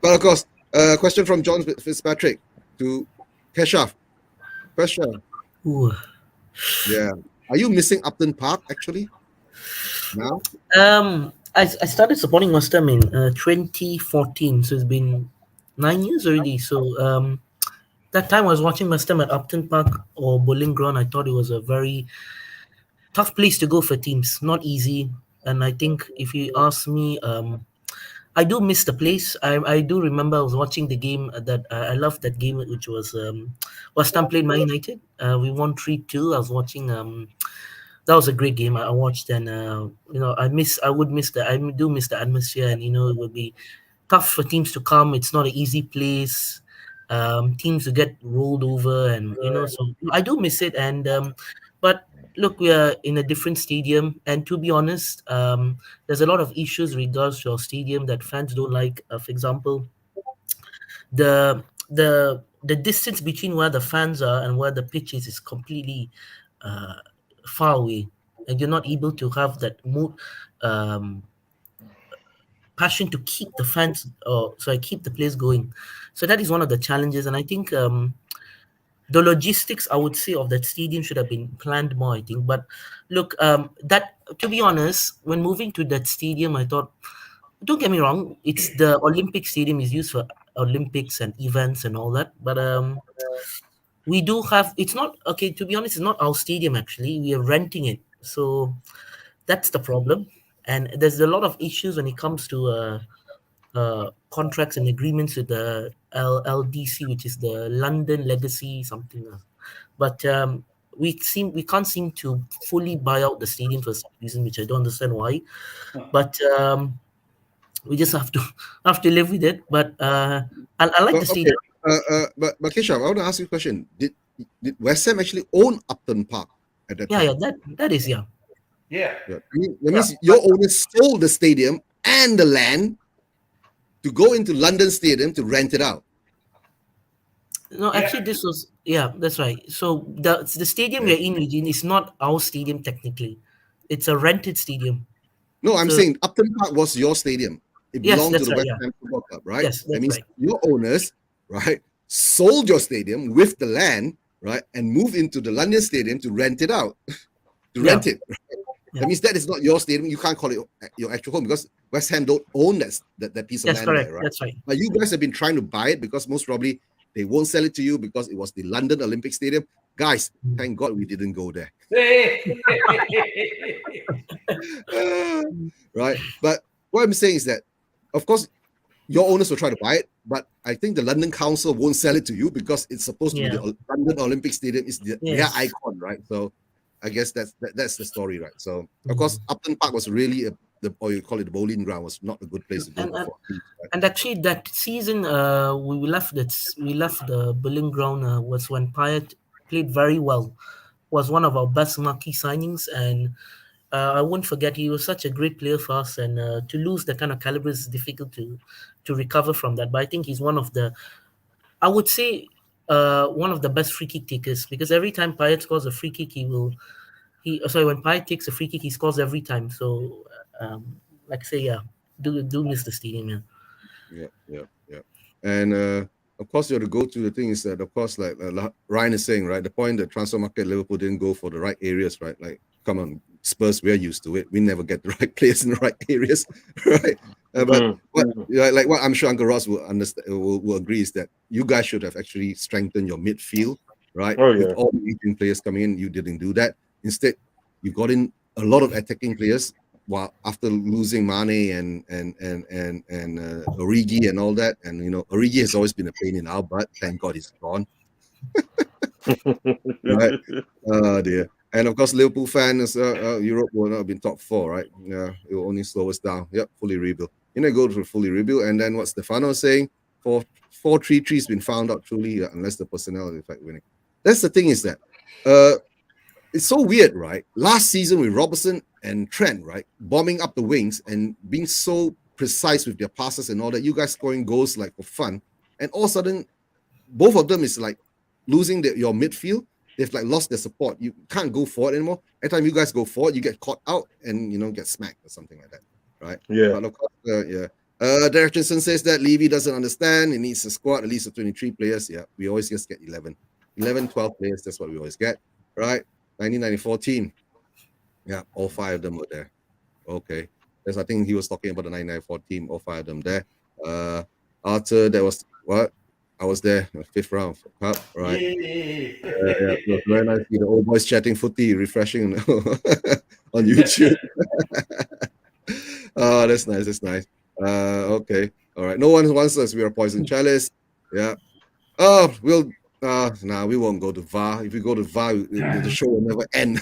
But of course, question from John Fitzpatrick to Keshaf. Question. Ooh. Yeah. Are you missing Upton Park actually? Now? I started supporting West Ham in 2014, so it's been 9 years already. So that time I was watching West Ham at Upton Park or Bowling Ground. I thought it was a very tough place to go for teams, not easy. And I think if you ask me, I do miss the place. I do remember I was watching the game that I loved that game, which was West Ham played Man United. We won 3-2. I was watching. That was a great game. I watched, and I do miss the atmosphere, and it would be tough for teams to come. It's not an easy place. Teams to get rolled over, and so I do miss it. And but look, we are in a different stadium, and to be honest, there's a lot of issues regards to our stadium that fans don't like. For example, the distance between where the fans are and where the pitch is completely uh, far away, and you're not able to have that mood passion to keep the fans, or so I keep the place going. So that is one of the challenges, and I think the logistics, I would say, of that stadium should have been planned more, I think. But look, that, to be honest, when moving to that stadium, I thought, don't get me wrong, it's the Olympic Stadium is used for Olympics and events and all that. But we do have, it's not, okay, to be honest, it's not our stadium actually. We are renting it. So that's the problem. And there's a lot of issues when it comes to contracts and agreements with the LDC, which is the London Legacy something. But we can't seem to fully buy out the stadium for some reason, which I don't understand why. But we just have to live with it. But I like the stadium. But Keshav, I want to ask you a question. Did West Ham actually own Upton Park at that time? Yeah, that is, yeah. Yeah. That means your owners sold the stadium and the land to go into London Stadium to rent it out. No, actually, this was, yeah, that's right. So the stadium we're in, Eugene, is not our stadium technically. It's a rented stadium. No, I'm saying Upton Park was your stadium. It belonged to the West Ham Football Club, right? Yes, that means your owners, right, sold your stadium with the land, right, and moved into the London Stadium to rent it out, rent it. Right? Yeah. That means that is not your stadium. You can't call it your actual home because West Ham don't own that piece of land there, right? That's right. But you guys have been trying to buy it because most probably they won't sell it to you because it was the London Olympic Stadium. Guys, thank God we didn't go there. Right? But what I'm saying is that, of course, your owners will try to buy it, but I think the London Council won't sell it to you because it's supposed to be the London Olympic Stadium is their icon, right? So I guess that's the story, right? So of course, Upton Park was really or you call it the bowling ground, was not a good place to go. Right? And actually, that season, we left the bowling ground was when Payet played very well. Was one of our best marquee signings, and I won't forget, he was such a great player for us. And to lose that kind of caliber is difficult to recover from that. But I think he's one of the, I would say, one of the best free kick takers, because every time Payet scores a free kick, when Payet takes a free kick, he scores every time. So, like I say, do miss the stadium, yeah. And of course, you have to go to the thing is that, of course, like Ryan is saying, right, the point that transfer market Liverpool didn't go for the right areas, right? Like, come on, Spurs, we're used to it. We never get the right players in the right areas, right? But what I'm sure Uncle Ross will understand, will agree is that you guys should have actually strengthened your midfield, right? With all the 18 players coming in, you didn't do that. Instead, you got in a lot of attacking players. While after losing Mane and Origi and all that, and Origi has always been a pain in our butt. Thank God he's gone. Right? Oh dear. And of course, Liverpool fans, Europe will not have been top 4, right? Yeah, it will only slow us down. Yep, fully rebuild. Go to fully rebuild, and then what Stefano saying? 4-3-3 has been found out truly, unless the personnel is in fact winning. That's the thing is that, it's so weird, right? Last season with Robertson and Trent, right, bombing up the wings and being so precise with their passes and all that, you guys scoring goals like for fun, and all of a sudden, both of them is like losing your midfield. They've like lost their support. You can't go forward anymore. Every time you guys go forward, you get caught out and get smacked or something like that, right? Yeah. But of course, Derek Jensen says that Levy doesn't understand. He needs a squad at least of 23 players. Yeah, we always just get 11, 12 players. That's what we always get, right? 1994 team. Yeah, all 5 of them were there. Okay. I think he was talking about the 1994 team, all 5 of them there. Arthur, there was what? I was there, 5th round cup, right? It was very nice to see the old boys chatting footy, refreshing on YouTube. Oh, that's nice. Okay. All right. No one wants us. We are Poison Chalice. Yeah. Oh, we won't go to VAR. If we go to VAR, the show will never end.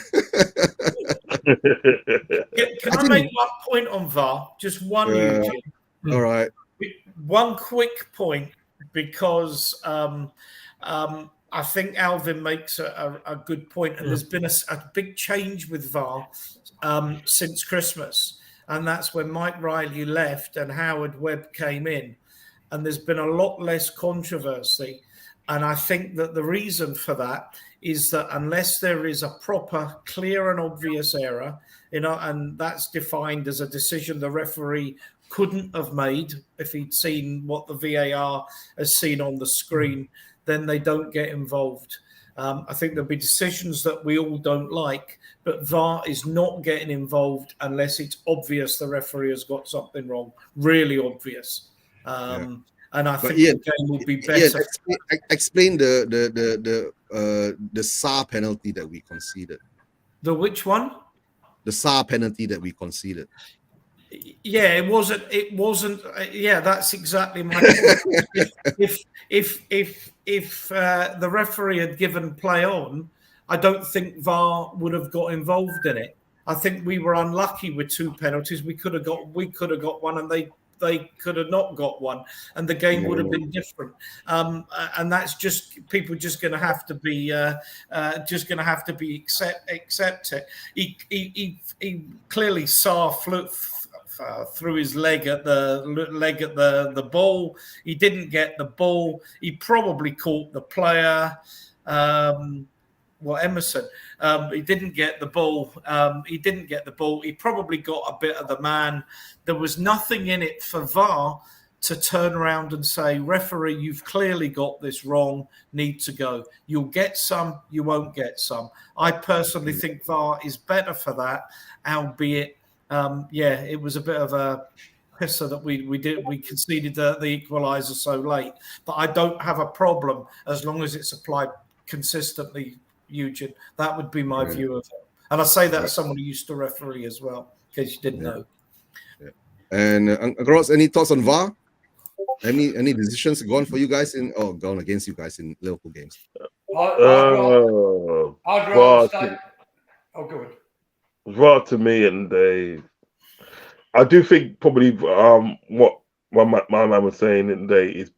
Can I make one point on VAR? Just one. All right. One quick point, because I think Alvin makes a good point, and there's been a big change with VAR since Christmas, and that's when Mike Riley left and Howard Webb came in. and there's been a lot less controversy. And I think that the reason for that is that unless there is a proper, clear and obvious error, and that's defined as a decision the referee couldn't have made if he'd seen what the VAR has seen on the screen, then they don't get involved. I think there'll be decisions that we all don't like, but VAR is not getting involved unless it's obvious the referee has got something wrong, really obvious. And I think the game will be better. Explain the SAR penalty that we conceded. The which one? The SAR penalty that we conceded. Yeah, it wasn't. Yeah, that's exactly my point. if the referee had given play on, I don't think VAR would have got involved in it. I think we were unlucky with 2 penalties. We could have got one, and they could have not got one, and the game would have been different. And that's just people just going to have to be accept it. He clearly saw through his leg at the ball. He didn't get the ball. He probably caught the player. Emerson. He didn't get the ball. He probably got a bit of the man. There was nothing in it for VAR to turn around and say, referee, you've clearly got this wrong, need to go. You'll get some, you won't get some. I personally think VAR is better for that, albeit, it was a bit of a pisser that we conceded the equaliser so late. But I don't have a problem as long as it's applied consistently, Eugene. That would be my view of it. And I say that as someone who used to referee as well, in case you didn't know. Yeah. And Uncle Ross, any thoughts on VAR? Any decisions gone for you guys gone against you guys in Liverpool games? I'd rather stay. Oh, go on. VAR to me, and I do think probably what my man was saying today is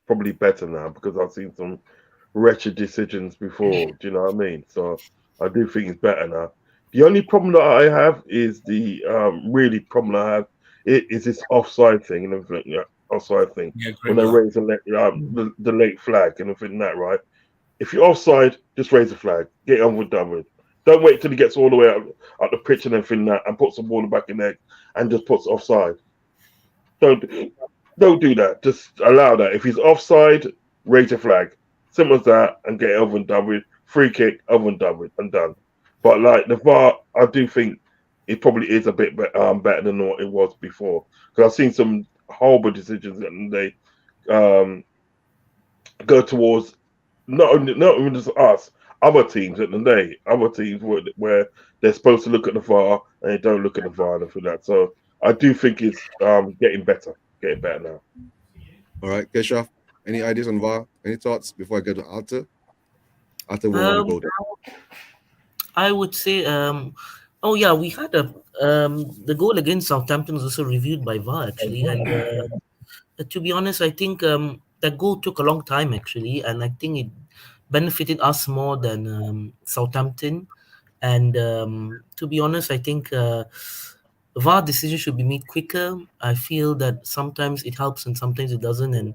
probably better now, because I've seen some wretched decisions before. Do you know what I mean? So I do think it's better now. The only problem that I have is this offside thing and everything. Yeah, offside thing. Yeah, when they raise the late flag and everything that, right? If you're offside, just raise the flag. Get on with done with. Don't wait till he gets all the way out the pitch and everything that, and puts the ball in the back of the net and just puts offside. Don't do that. Just allow that. If he's offside, raise the flag. Simple as that, and get it over and done with. Free kick, over and done with, and done. But like the VAR, I do think it probably is a bit better than what it was before. Because I've seen some horrible decisions and they go towards not only just us, other teams at the day. Other teams where they're supposed to look at the VAR and they don't look at the VAR and for that. So I do think it's getting better now. All right, Keshav, any ideas on VAR? Any thoughts before I go to Arthur? Arthur will go there. I would say, we had the goal against Southampton was also reviewed by VAR actually, and to be honest, I think that goal took a long time actually, and I think it benefited us more than Southampton. And to be honest, I think VAR decisions should be made quicker. I feel that sometimes it helps and sometimes it doesn't. And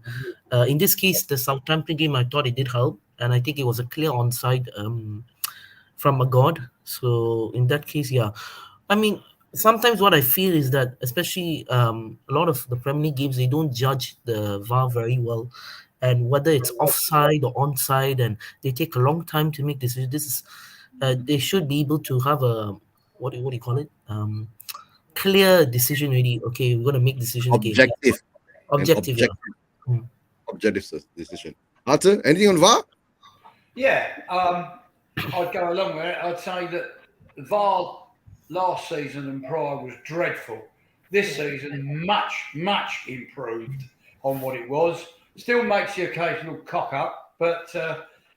in this case, the Southampton game, I thought it did help, and I think it was a clear onside from a god. So in that case, yeah. I mean, sometimes what I feel is that, especially a lot of the Premier League games, they don't judge the VAR very well, and whether it's offside or onside, and they take a long time to make decisions. This is they should be able to have a what do you call it? Clear decision. Really, okay, we're gonna make decisions. Objective. Objective. Objective decision. Arthur, anything on VAR? Yeah, I'd go along with it. I'd say that VAR last season and prior was dreadful. This season, much improved on what it was. Still makes the occasional cock up, but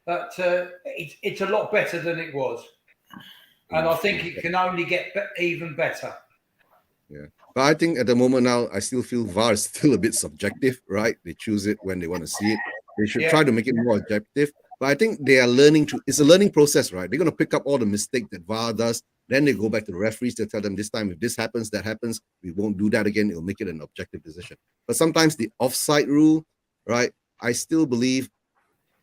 it's a lot better than it was. And I think it can only get even better. Yeah. But I think at the moment now, I still feel VAR is still a bit subjective, right? They choose it when they want to see it. They should try to make it more objective. But I think they are learning it's a learning process, right? They're going to pick up all the mistakes that VAR does Then they go back to the referees to tell them this time if this happens, that happens, we won't do that again. It'll make it an objective decision. But sometimes the offside rule, right? I still believe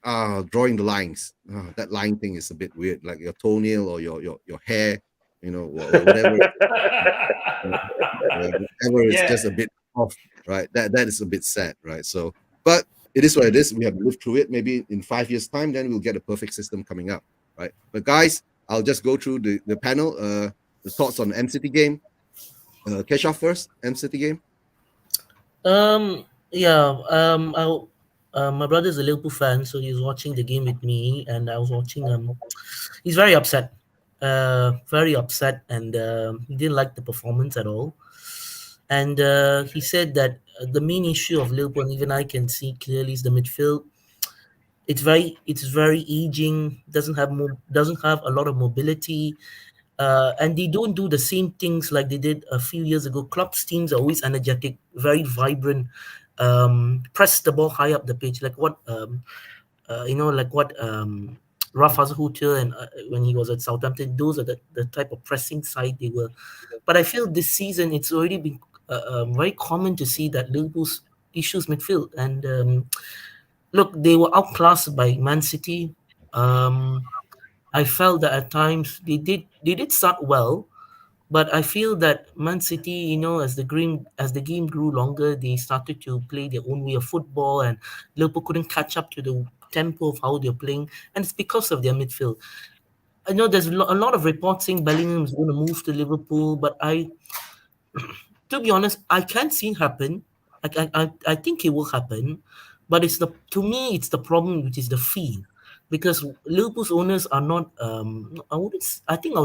drawing the lines. That line thing is a bit weird, like your toenail or your hair, whatever. Whatever is just a bit off, right? That is a bit sad, right? So, but it is what it is. We have to live through it. Maybe in 5 years' time, then we'll get a perfect system coming up, right? But guys, I'll just go through the panel, the thoughts on the M-City game. Keshav first, M-City game. Yeah. My brother's a Liverpool fan, so he was watching the game with me, and I was watching. He's very upset, and he didn't like the performance at all. And he said that the main issue of Liverpool, and even I can see clearly, is the midfield. It's very aging. Doesn't have a lot of mobility. And they don't do the same things like they did a few years ago. Klopp's teams are always energetic, very vibrant, press the ball high up the pitch, like what Ralph Hasenhuttl and when he was at Southampton. Those are the type of pressing side they were. But I feel this season it's already been very common to see that Liverpool's issues midfield. And look, they were outclassed by Man City. I felt that at times they did start well, but I feel that Man City, as the game grew longer, they started to play their own way of football, and Liverpool couldn't catch up to the tempo of how they're playing, and it's because of their midfield. I know there's a lot of reports saying Bellingham is going to move to Liverpool, but to be honest, I can't see it happen. I think it will happen, but to me it's the problem, which is the fee. Because Liverpool's owners are not, I would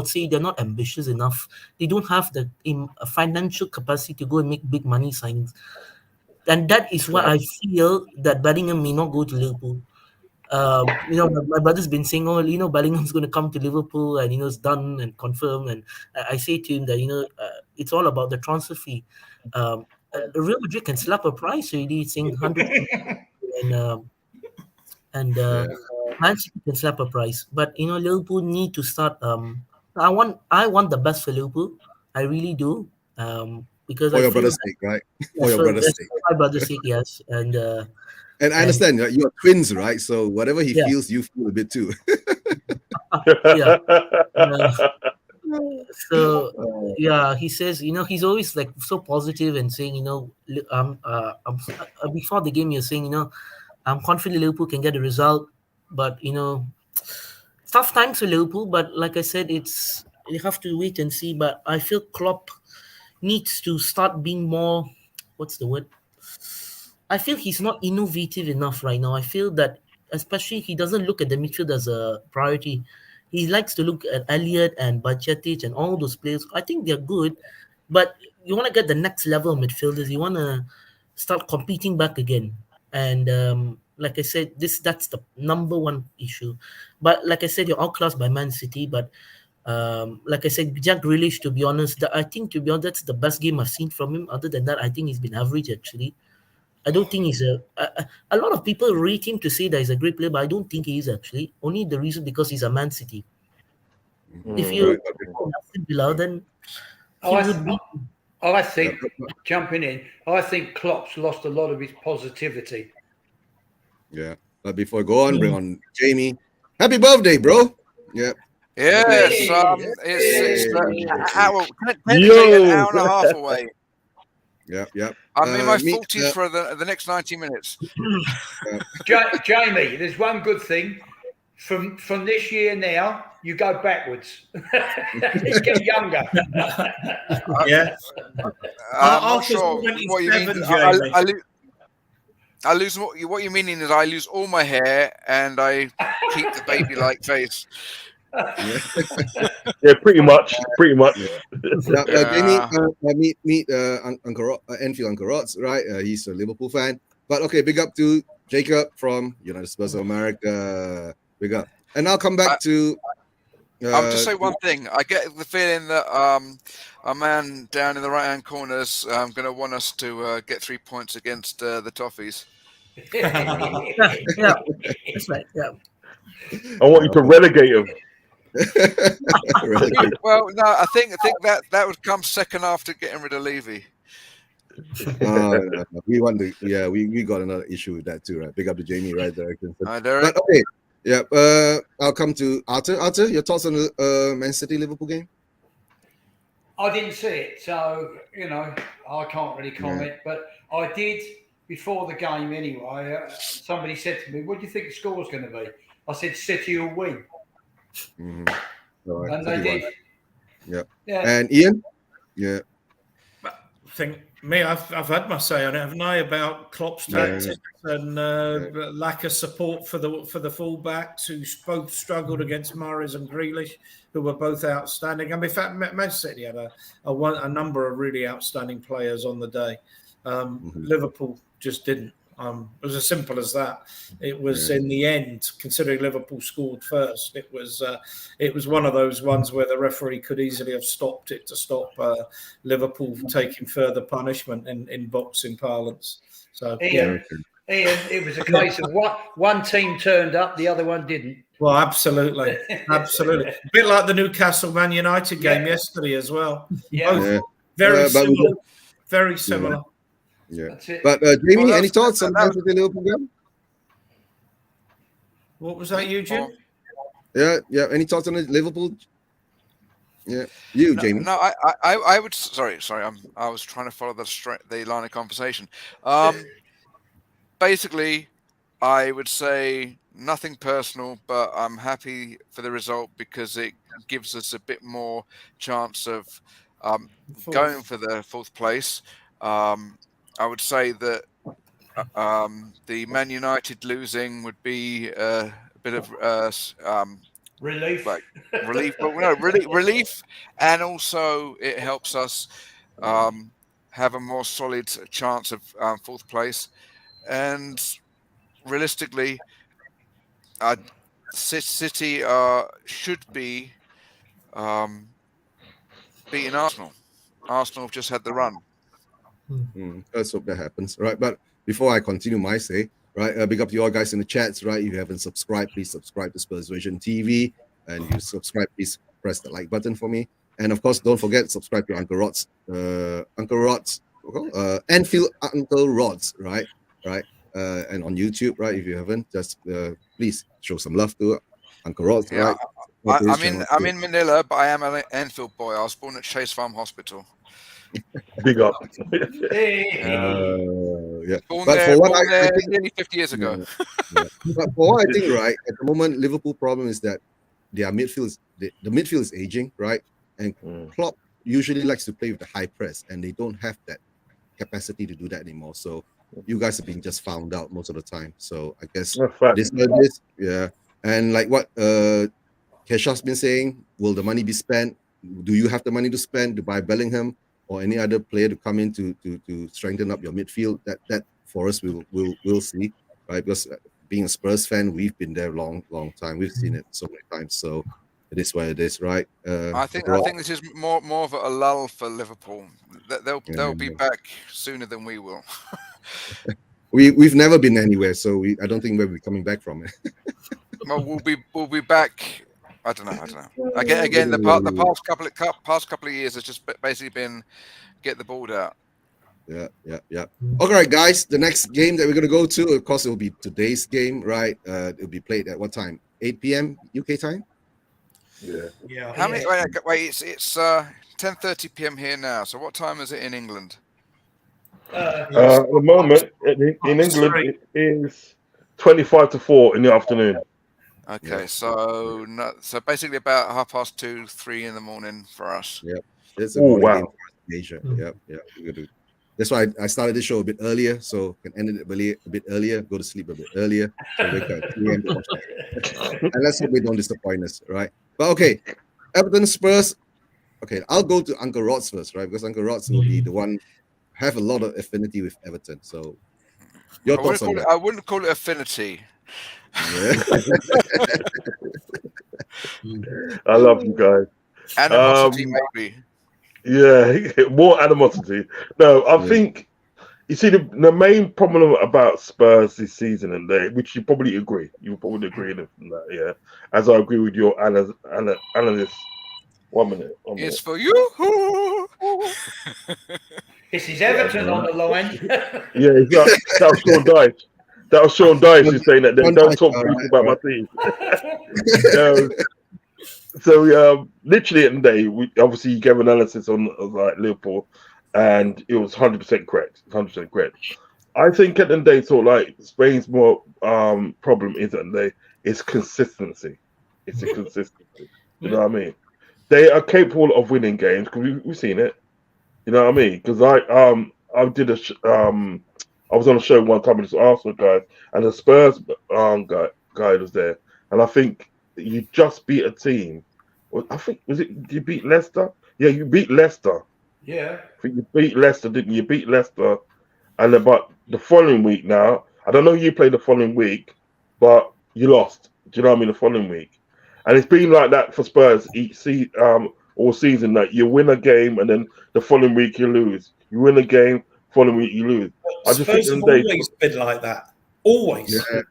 say they're not ambitious enough. They don't have the financial capacity to go and make big money signings. And that is why I feel that Bellingham may not go to Liverpool. My brother's been saying, Bellingham's going to come to Liverpool and, it's done and confirmed. And I say to him that, it's all about the transfer fee. Real Madrid can slap a price already, saying 100 and Man City can slap a price, but Liverpool need to start. I want the best for Liverpool. I really do. Because for your brother's sake, right? For your brother's sake. For my brother's sake, yes. And I understand you're twins, right? So whatever he feels, you feel a bit too. Yeah. So he says, he's always like so positive and saying, before the game, you're saying, I'm confident Liverpool can get a result, but tough times for Liverpool. But like I said, you have to wait and see. But I feel Klopp needs to start being more. What's the word? I feel he's not innovative enough right now. I feel that, especially, he doesn't look at the midfield as a priority. He likes to look at Elliott and Bajcetic and all those players. I think they're good, but you want to get the next level of midfielders. You want to start competing back again. And like I said, that's the number one issue. But like I said, you're outclassed by Man City. But like I said, Jack Grealish, to be honest, I think that's the best game I've seen from him. Other than that, I think he's been average actually. I don't think he's a lot of people rate him to say that he's a great player, but I don't think he is actually. Only the reason because he's a Man City. If you below, then I think jumping in, I think Klopp's lost a lot of his positivity. Yeah, but before I go on, bring on Jamie. Happy birthday, bro! Yeah. Yes, it's technically an hour and a half away. Yeah. I'm in my 40s for the next 90 minutes. Jamie, there's one good thing. From this year now, you go backwards. You get younger. Yeah. I'm not sure what you mean. I lose what you're meaning is I lose all my hair and I keep the baby-like face. Yeah, pretty much. Jamie, meet Uncle Enfield Uncle Rods, right? He's a Liverpool fan. But okay, big up to Jacob from United Spurs of America. Big up. And I'll come back to. I'll just say one thing. I get the feeling that our man down in the right-hand corner is going to want us to get 3 points against the Toffees. Yeah, that's right. Yeah. I want you to relegate him. Really? Well, no, I think that would come second after getting rid of Levy. No. We want to. Yeah, we got another issue with that too, right? Big up to Jamie, right? Hi, Derek. But okay, yeah. I'll come to Arthur. Arthur, your thoughts on the Man City Liverpool game? I didn't see it, so I can't really comment. But I did before the game anyway. Somebody said to me, "What do you think the score's going to be?" I said, "City will win," All right, and they did. Yeah. Yeah. And Ian, yeah. I think I've had my say on it, haven't I? About Klopp's tactics and lack of support for the fullbacks who both struggled against Mahrez and Grealish, who were both outstanding. I mean, in fact, Man City had a number of really outstanding players on the day. Liverpool just didn't. It was as simple as that. It was in the end, considering Liverpool scored first, it was one of those ones where the referee could easily have stopped it to stop Liverpool taking further punishment in boxing parlance. So Ian, it was a case of one team turned up, the other one didn't. Well, absolutely. A bit like the Newcastle Man United game yesterday as well. Yeah. Very similar. Very similar. Yeah. But Jamie, any thoughts on the Liverpool game? What was that, Eugene? Yeah. Any thoughts on the Liverpool? Yeah, Jamie. No, I would. Sorry. I was trying to follow the line of conversation. Basically, I would say nothing personal, but I'm happy for the result because it gives us a bit more chance of going for the fourth place. I would say that the Man United losing would be a bit of relief. Relief, and also it helps us have a more solid chance of fourth place. And realistically, City should be beating Arsenal. Arsenal have just had the run. Let's hope that happens, right? But before I continue my say, right, big up to you all guys in the chats, right? If you haven't subscribed, please subscribe to Spurs Vision TV, and you subscribe, please press the like button for me, and of course, don't forget subscribe to Uncle Rod's, Anfield Uncle Rod's, right, and on YouTube, right? If you haven't, just please show some love to Uncle Rod's, right? I'm in Manila, but I am an Anfield boy. I was born at Chase Farm Hospital. Big up. Born but there, for what I think, nearly 50 years ago. But for what I think, right, at the moment, Liverpool problem is that their midfield the midfield is aging, right? And Klopp usually likes to play with the high press, and they don't have that capacity to do that anymore. So you guys have been just found out most of the time. So I guess this, and like what Kesha's been saying, will the money be spent? Do you have the money to spend to buy Bellingham or any other player to come in to strengthen up your midfield? That for us we'll see, right? Because being a Spurs fan, we've been there long time. We've seen it so many times. So it is what it is, right? I think this is more of a lull for Liverpool. They'll be back sooner than we will. We've never been anywhere, so I don't think we'll be coming back from it. Well, we'll be back. I don't know. Again, the past couple of years has just basically been get the ball out. Yeah. All right, guys. The next game that we're gonna go to, of course, it will be today's game, right? It'll be played at what time? 8 p.m. UK time. Yeah. How many? Wait. It's 10:30 p.m. here now. So what time is it in England? At the moment, in England, it is 25 to 4 in the afternoon. Okay, so basically about 2:30, 3 in the morning for us. Yep. It's a morning game for Asia. Yep. That's why I started this show a bit earlier, so can end it a bit earlier, go to sleep a bit earlier, so wake up at 3 a.m. to watch that. And let's hope we don't disappoint us, right? But okay, Everton Spurs. Okay, I'll go to Uncle Rod's first, right? Because Uncle Rod's will be the one have a lot of affinity with Everton. So your thoughts on that? I wouldn't call it affinity. Yeah. I love you guys. Animosity, maybe. Yeah, more animosity. No, I think You see, the main problem about Spurs this season, and which you probably agree, you probably agree with that, yeah. As I agree with your analyst. 1 minute. It's for you. This is Everton on the line. Yeah, that was Sean Dyche. That was Sean Dyche who's saying that they don't talk about my team. So literally at the day, we obviously gave analysis on like Liverpool, and it was 100% correct. 100% correct. I think at the end of the day, sort of like Spain's more problem is that it's consistency. It's a consistency. You know what I mean? They are capable of winning games because we've seen it. You know what I mean? Because I did I was on a show one time with this Arsenal guy, and the Spurs guy was there, and I think you just beat a team. I think you beat Leicester? Yeah, you beat Leicester. Yeah. I think you beat Leicester, didn't you? You beat Leicester, and about the following week now, I don't know who you played the following week, but you lost. Do you know what I mean? The following week. And it's been like that for Spurs all season. That you win a game and then the following week you lose. You win a game, following week you lose. I just Spurs think have always been like that. Always. Yeah,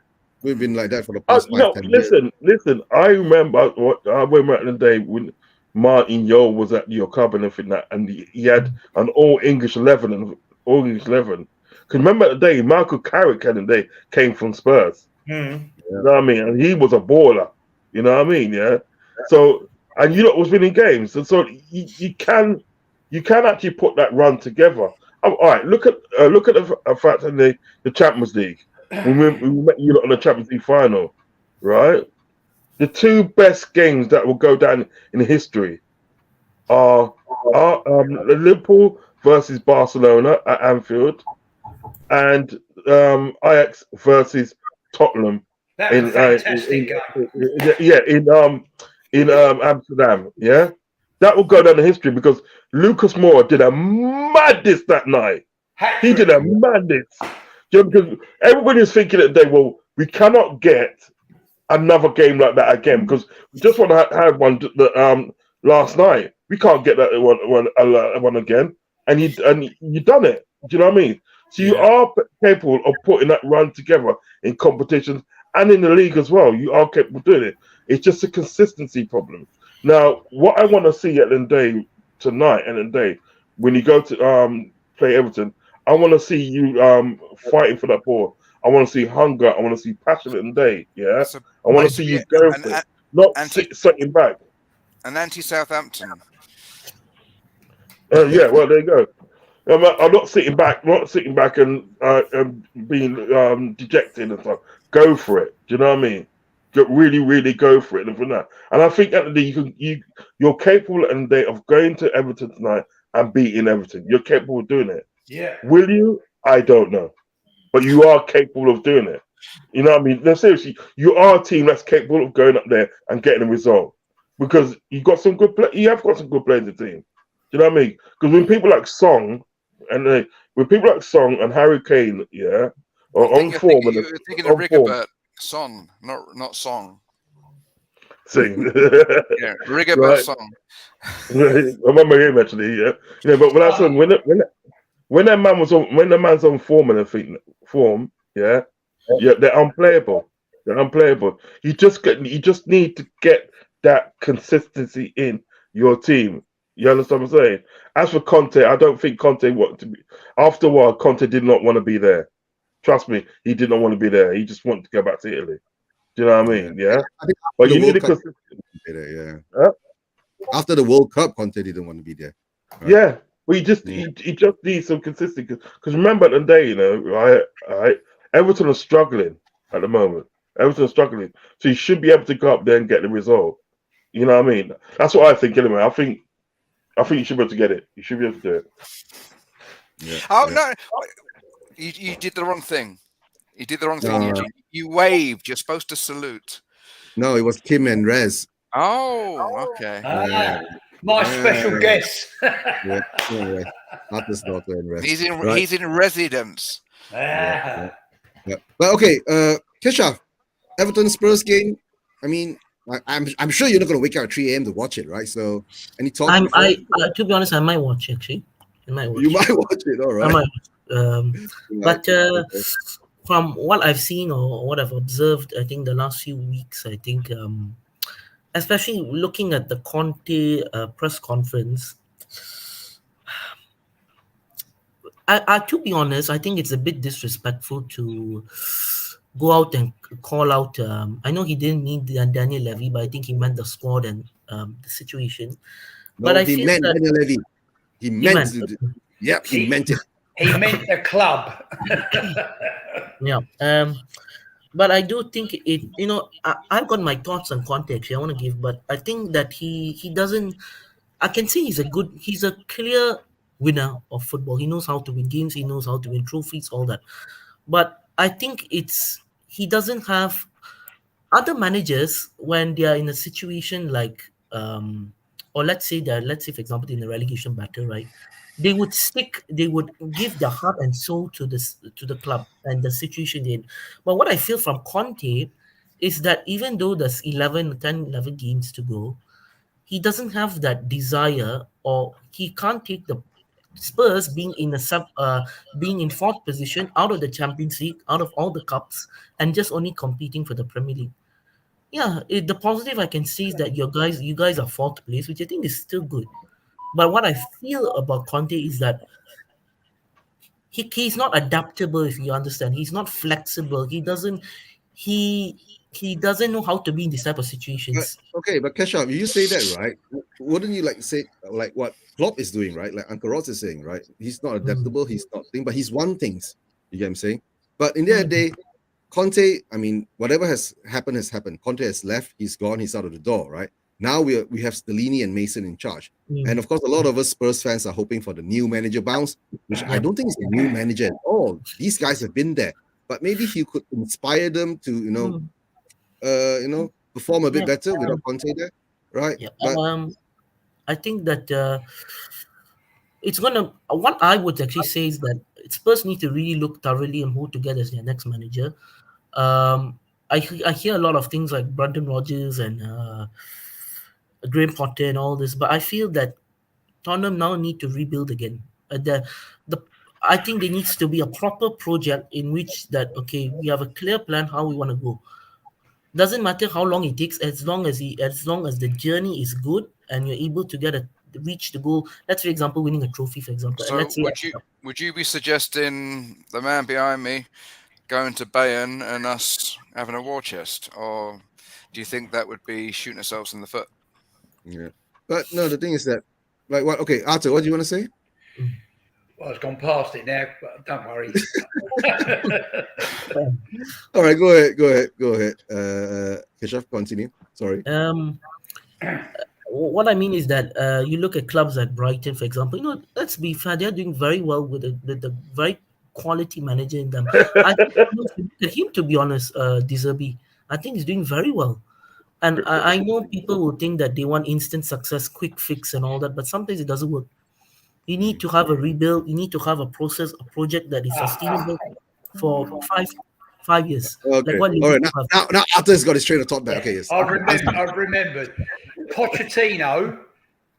we've been like that for the past 10 years. Listen. I remember the day when Martin Yo was at your club and everything that, and he had an all English 11 Because remember at the day, Michael Carrick came from Spurs. Mm. You know what I mean? And he was a baller. You know what I mean? Yeah. So, and you lot was winning games, and so you can actually put that run together. All right, look at the fact in the Champions League. We met you lot in the Champions League final, right? The two best games that will go down in history are Liverpool versus Barcelona at Anfield, and Ajax versus Tottenham. That was a fantastic game. In Amsterdam, yeah, that will go down in history because Lucas Moura did a madness that night. He did a madness. Because everybody is thinking that we cannot get another game like that again because we just want to have one last night. We can't get that one again, and you done it. Do you know what I mean? So you are capable of putting that run together in competitions. And in the league as well, you are capable of doing it. It's just a consistency problem. Now, what I want to see at the end of the day tonight and the day when you go to play Everton, I want to see you fighting for that ball. I want to see hunger. I want to see passion in the day. Yeah, So I want to see you go for it, not sitting back. An anti-Southampton. Yeah, well, there you go. I'm not sitting back. And being dejected and stuff. Go for it. Do you know what I mean? Really, really go for it and from that. And I think at the day you're capable at the day of going to Everton tonight and beating Everton. You're capable of doing it. Yeah. Will you? I don't know, but you are capable of doing it. You know what I mean? No, seriously, you are a team that's capable of going up there and getting a result because you got some good play. You have got some good players in the team. Do you know what I mean? Because when people like Song and Harry Kane, yeah. On form, you're thinking of Rigobert, Son, not Song. Sing, yeah, Rigobert right. Song. I remember him actually, yeah. But when I said when that man's on form and form, yeah, they're unplayable. They're unplayable. You just need to get that consistency in your team. You understand what I'm saying? As for Conte, I don't think Conte wanted to be. After a while, Conte did not want to be there. Trust me, he did not want to be there. He just wanted to go back to Italy. Do you know what I mean? Yeah. But you need a consistency. Yeah. Huh? After the World Cup, Conte didn't want to be there. Right? Yeah. Well, he just needs some consistency. Because remember at the day, right? Everton are struggling at the moment. Everton are struggling. So you should be able to go up there and get the result. You know what I mean? That's what I think anyway. I think you should be able to get it. You should be able to do it. Yeah. No. You did the wrong thing. You did the wrong thing, Eugene. You waved. You're supposed to salute. No, it was Kim and Rez. Oh, okay. My special guest. Artist daughter and Rez. He's in residence. But okay, Kesha, Everton Spurs game. I mean, I'm sure you're not going to wake up at 3 a.m. to watch it, right? So, any talk? To be honest, I might watch it, actually. You might watch it, all right. But Okay. from what I've seen or what I've observed, I think the last few weeks, I think, especially looking at the Conte press conference, to be honest, I think it's a bit disrespectful to go out and call out. I know he didn't mean Daniel Levy, but I think he meant the squad and the situation. But No, I he feel meant that Daniel Levy. He he meant meant. to. Yep, he He- meant it. He meant the club. Yeah. But I do think it. I've got my thoughts on Conte. Actually, I want to give, but I think that he doesn't. I can say he's a clear winner of football. He knows how to win games. He knows how to win trophies. All that. But I think he doesn't have other managers when they are in a situation like or let's say for example in the relegation battle, right? They would give their heart and soul to the club and the situation they're in. But what I feel from Conte is that even though there's 11 games to go, he doesn't have that desire, or he can't take the Spurs being in fourth position out of the Champions League, out of all the cups, and just only competing for the Premier League. Yeah, the positive I can see is that you guys are fourth place, which I think is still good. But what I feel about Conte is that he's not adaptable. If you understand, he's not flexible. He he doesn't know how to be in this type of situations. Okay, but Keshav, you say that, right? Wouldn't you like say like what Klopp is doing, right? Like Uncle Ross is saying, right? He's not adaptable, he's not thing, but he's won things. You get what I'm saying? But in the end of the day, Conte, I mean, whatever has happened has happened. Conte has left, he's gone, he's out of the door, right? Now we have Stellini and Mason in charge. And of course, a lot of us Spurs fans are hoping for the new manager bounce, which I don't think is a new manager at all. These guys have been there. But maybe he could inspire them to, perform a bit better without Conte there, right? Yeah. But I think that it's gonna. What I would actually say is that Spurs need to really look thoroughly on who to get as their next manager. I hear a lot of things like Brendan Rodgers and Graham Potter and all this, but I feel that Tottenham now need to rebuild again. The I think there needs to be a proper project in which that okay, we have a clear plan how we want to go. Doesn't matter how long it takes, as long as the journey is good and you're able to reach the goal. Let's for example winning a trophy, for example. And So let's say would you be suggesting the man behind me going to Bayern and us having a war chest, or do you think that would be shooting ourselves in the foot? yeah, but no, the thing is that, like, what? Okay, Arthur, what do you want to say? Well, it's gone past it now, but don't worry. All right, go ahead. Keshav, continue. Sorry. What I mean is that you look at clubs like Brighton, for example. Let's be fair, they're doing very well with the very quality manager in them. I think him, to be honest, De Zerbi, I think he's doing very well. And I know people will think that they want instant success, quick fix, and all that, but sometimes it doesn't work. You need to have a rebuild. You need to have a project that is sustainable for 5 years. Okay. Like what All right. Liverpool have. Now Arthur's got his train of thought back. Okay, yes. I've remembered. Pochettino,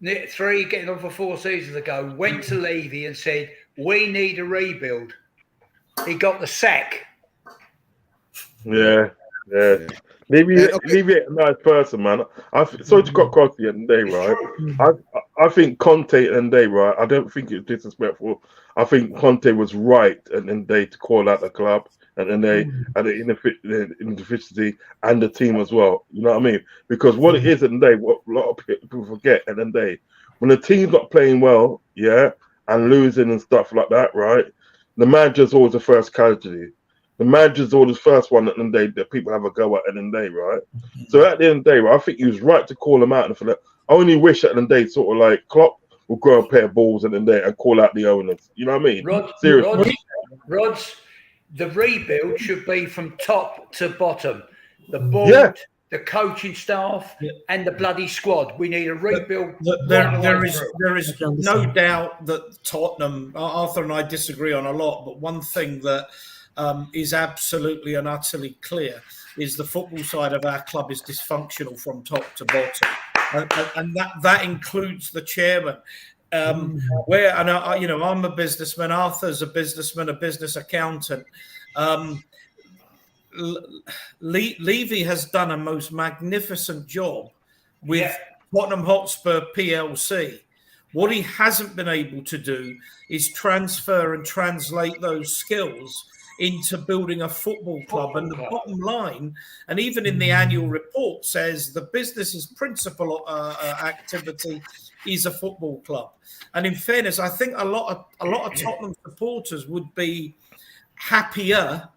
3 getting on for 4 seasons ago, went to Levy and said, "We need a rebuild." He got the sack. Yeah. Maybe a nice person, man. Sorry to cut across the end of the day, right? I think Conte at the end of the day, right? I don't think it's disrespectful. I think Conte was right at the end of the day to call out the club and then they and the inefficiency and the team as well. You know what I mean? Because what it is at the end of the day, what a lot of people forget at the end of the day, when the team's not playing well, and losing and stuff like that, right? The manager's always the first casualty. The manager's always the first one at the end of the day that people have a go at the end of the day, right? So at the end of the day, right, I think he was right to call them out. And for that, I only wish at the end of the day, sort of like Klopp would grow a pair of balls at the end of the day and call out the owners. You know what I mean? Seriously. Rods, the rebuild should be from top to bottom. The board, the coaching staff, and the bloody squad. We need a rebuild. There is no doubt that Tottenham, Arthur and I disagree on a lot, but one thing that is absolutely and utterly clear is the football side of our club is dysfunctional from top to bottom. And that includes the chairman. Where, and you know, I'm a businessman. Arthur's a businessman, a business accountant. Levy has done a most magnificent job with Tottenham Hotspur PLC. What he hasn't been able to do is transfer and translate those skills into building a football club. And the bottom line, and even in the annual report, says the business's principal activity is a football club. And in fairness, I think a lot of Tottenham supporters would be happier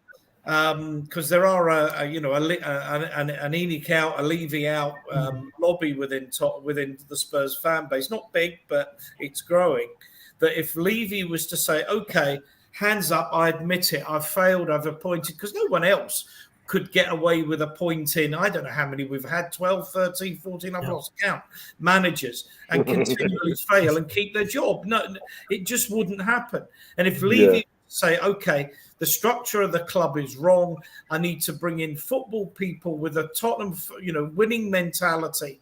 because there are an Enoch out, a Levy out lobby within the Spurs fan base. Not big, but it's growing. That if Levy was to say, okay, hands up, I admit it, I've failed, I've appointed, because no one else could get away with appointing, I don't know how many we've had, 12, 13, 14, I've lost count, managers, and continually fail and keep their job. No, it just wouldn't happen. And if Levy say, okay, the structure of the club is wrong, I need to bring in football people with a Tottenham, winning mentality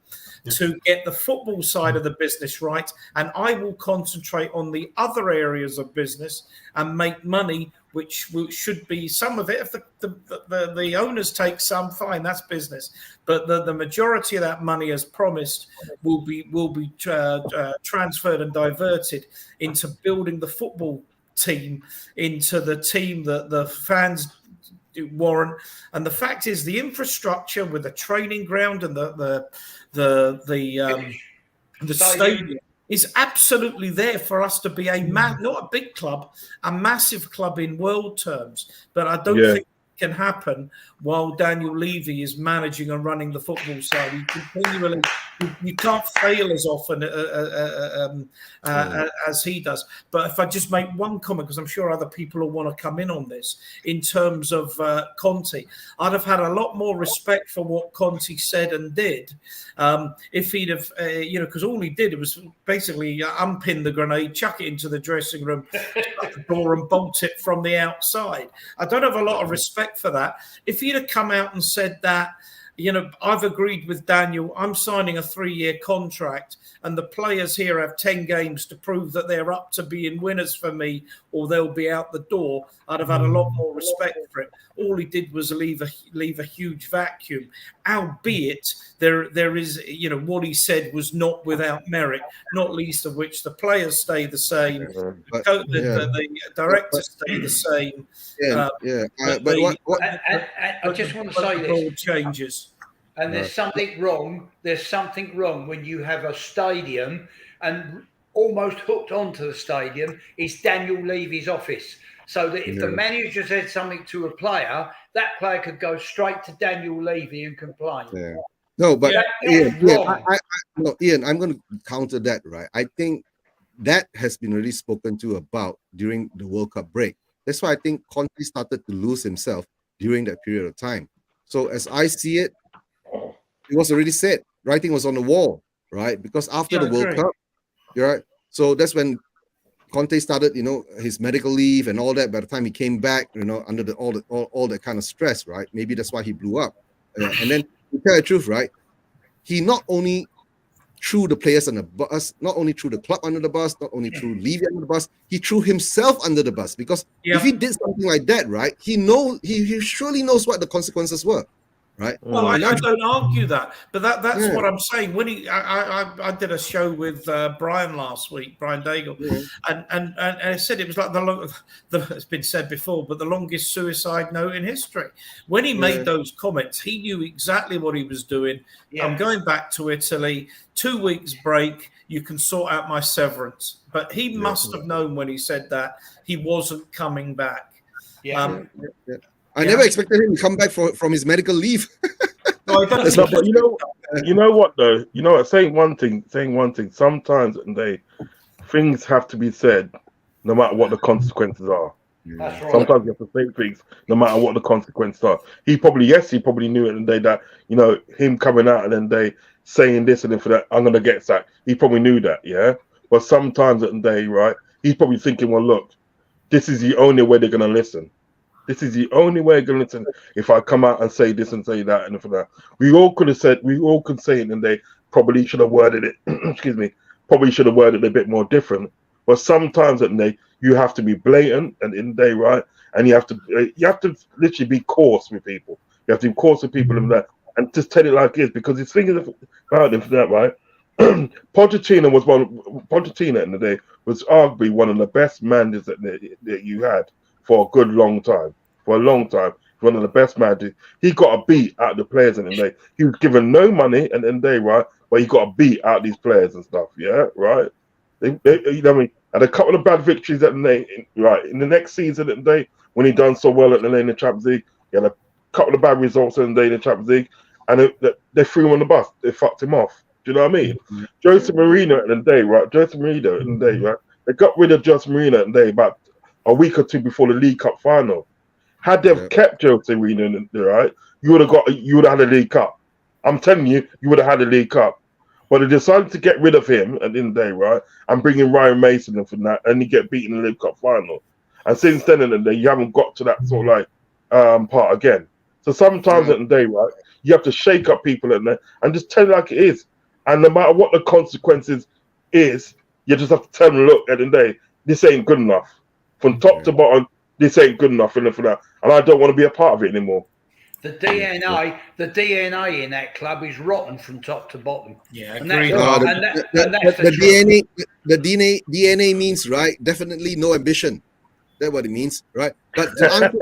to get the football side of the business right, and I will concentrate on the other areas of business and make money, which should be some of it. If the owners take some, fine, that's business. But the majority of that money, as promised, will be transferred and diverted into building the football team, into the team that the fans warrant. And the fact is, the infrastructure with the training ground and the stadium is absolutely there for us to be not a big club, a massive club in world terms. But I don't think it can happen while Daniel Levy is managing and running the football side. You can't fail as often as he does. But if I just make one comment, because I'm sure other people will want to come in on this, in terms of Conte, I'd have had a lot more respect for what Conte said and did if he'd have, because all he did was basically unpin the grenade, chuck it into the dressing room, shut the door and bolt it from the outside. I don't have a lot of respect for that. If he'd have come out and said that, I've agreed with Daniel, I'm signing a 3-year contract, and the players here have 10 games to prove that they're up to being winners for me, or they'll be out the door, I'd have had a lot more respect for it. All he did was leave a huge vacuum, albeit there is, what he said was not without merit, not least of which the players stay the same, the directors stay the same. I just want to say this. Changes. And there's something wrong. There's something wrong when you have a stadium and almost hooked onto the stadium is Daniel Levy's office. So that if the manager said something to a player, that player could go straight to Daniel Levy and complain. Yeah. No, but Ian, I'm going to counter that, right? I think that has been already spoken to about during the World Cup break. That's why I think Conte started to lose himself during that period of time. So as I see it, it was already said. Writing was on the wall, right? Because after the World Cup, right? So that's when Conte started, his medical leave and all that. By the time he came back, under all that kind of stress, right? Maybe that's why he blew up. And then to tell the truth, right? He not only threw the players on the bus, not only threw the club under the bus, not only threw Levy under the bus, he threw himself under the bus. Because if he did something like that, right, he surely knows what the consequences were. Right. Well, I don't argue that, but that's what I'm saying. When I did a show with Brian last week, Brian Daigle, and I said it was like it's been said before, but the longest suicide note in history. When he made those comments, he knew exactly what he was doing. Yeah. I'm going back to Italy, 2 weeks break. You can sort out my severance. But he must have known when he said that he wasn't coming back. I never expected him to come back from his medical leave. But you know what though? You know what? Saying one thing. Sometimes things have to be said, no matter what the consequences are. That's right. Sometimes you have to say things, no matter what the consequences are. He probably knew it, and that him coming out and then saying this and then for that, I'm gonna get sacked. He probably knew that, yeah. But sometimes right, he's probably thinking, well, look, this is the only way they're gonna listen. This is the only way going to listen. If I come out and say this and say that and for that, we all could say it, and they probably should have worded it. Excuse me, probably should have worded it a bit more different. But sometimes at the day, you have to be blatant and in the day, right? And you have to literally be coarse with people. You have to be coarse with people and that, and just tell it like it is. Because he's thinking about it for that, right? Pochettino in the day was arguably one of the best managers that you had for a good long time. For a long time, one of the best managers. He got a beat out of the players in the day. He was given no money and in the day, right? But he got a beat out of these players and stuff. Yeah, right. You know what I mean? Had a couple of bad victories at the day, right? In the next season at the day, when he done so well at the day in the Champions League, he had a couple of bad results in the day in the Champions League, and they threw him on the bus. They fucked him off. Do you know what I mean? Jose Mourinho in the day, right? Jose Mourinho in the day, right? They got rid of Jose Mourinho in the day about a week or two before the League Cup final. Had they kept Jose Mourinho in the day, right, you would have had a League Cup. I'm telling you, you would have had a League Cup. But they decided to get rid of him at the end of the day, right, and bring in Ryan Mason and from that, and he get beaten in the League Cup final. And since then, in the day, you haven't got to that sort of like part again. So sometimes at the day, right, you have to shake up people in there and just tell it like it is. And no matter what the consequences is, you just have to tell them, look, at the end of the day, this ain't good enough. From top to bottom, this ain't good enough for that. And I don't want to be a part of it anymore. The DNA in that club is rotten from top to bottom. Yeah, and agreed. The DNA means, right, definitely no ambition. That's what it means, right? But to answer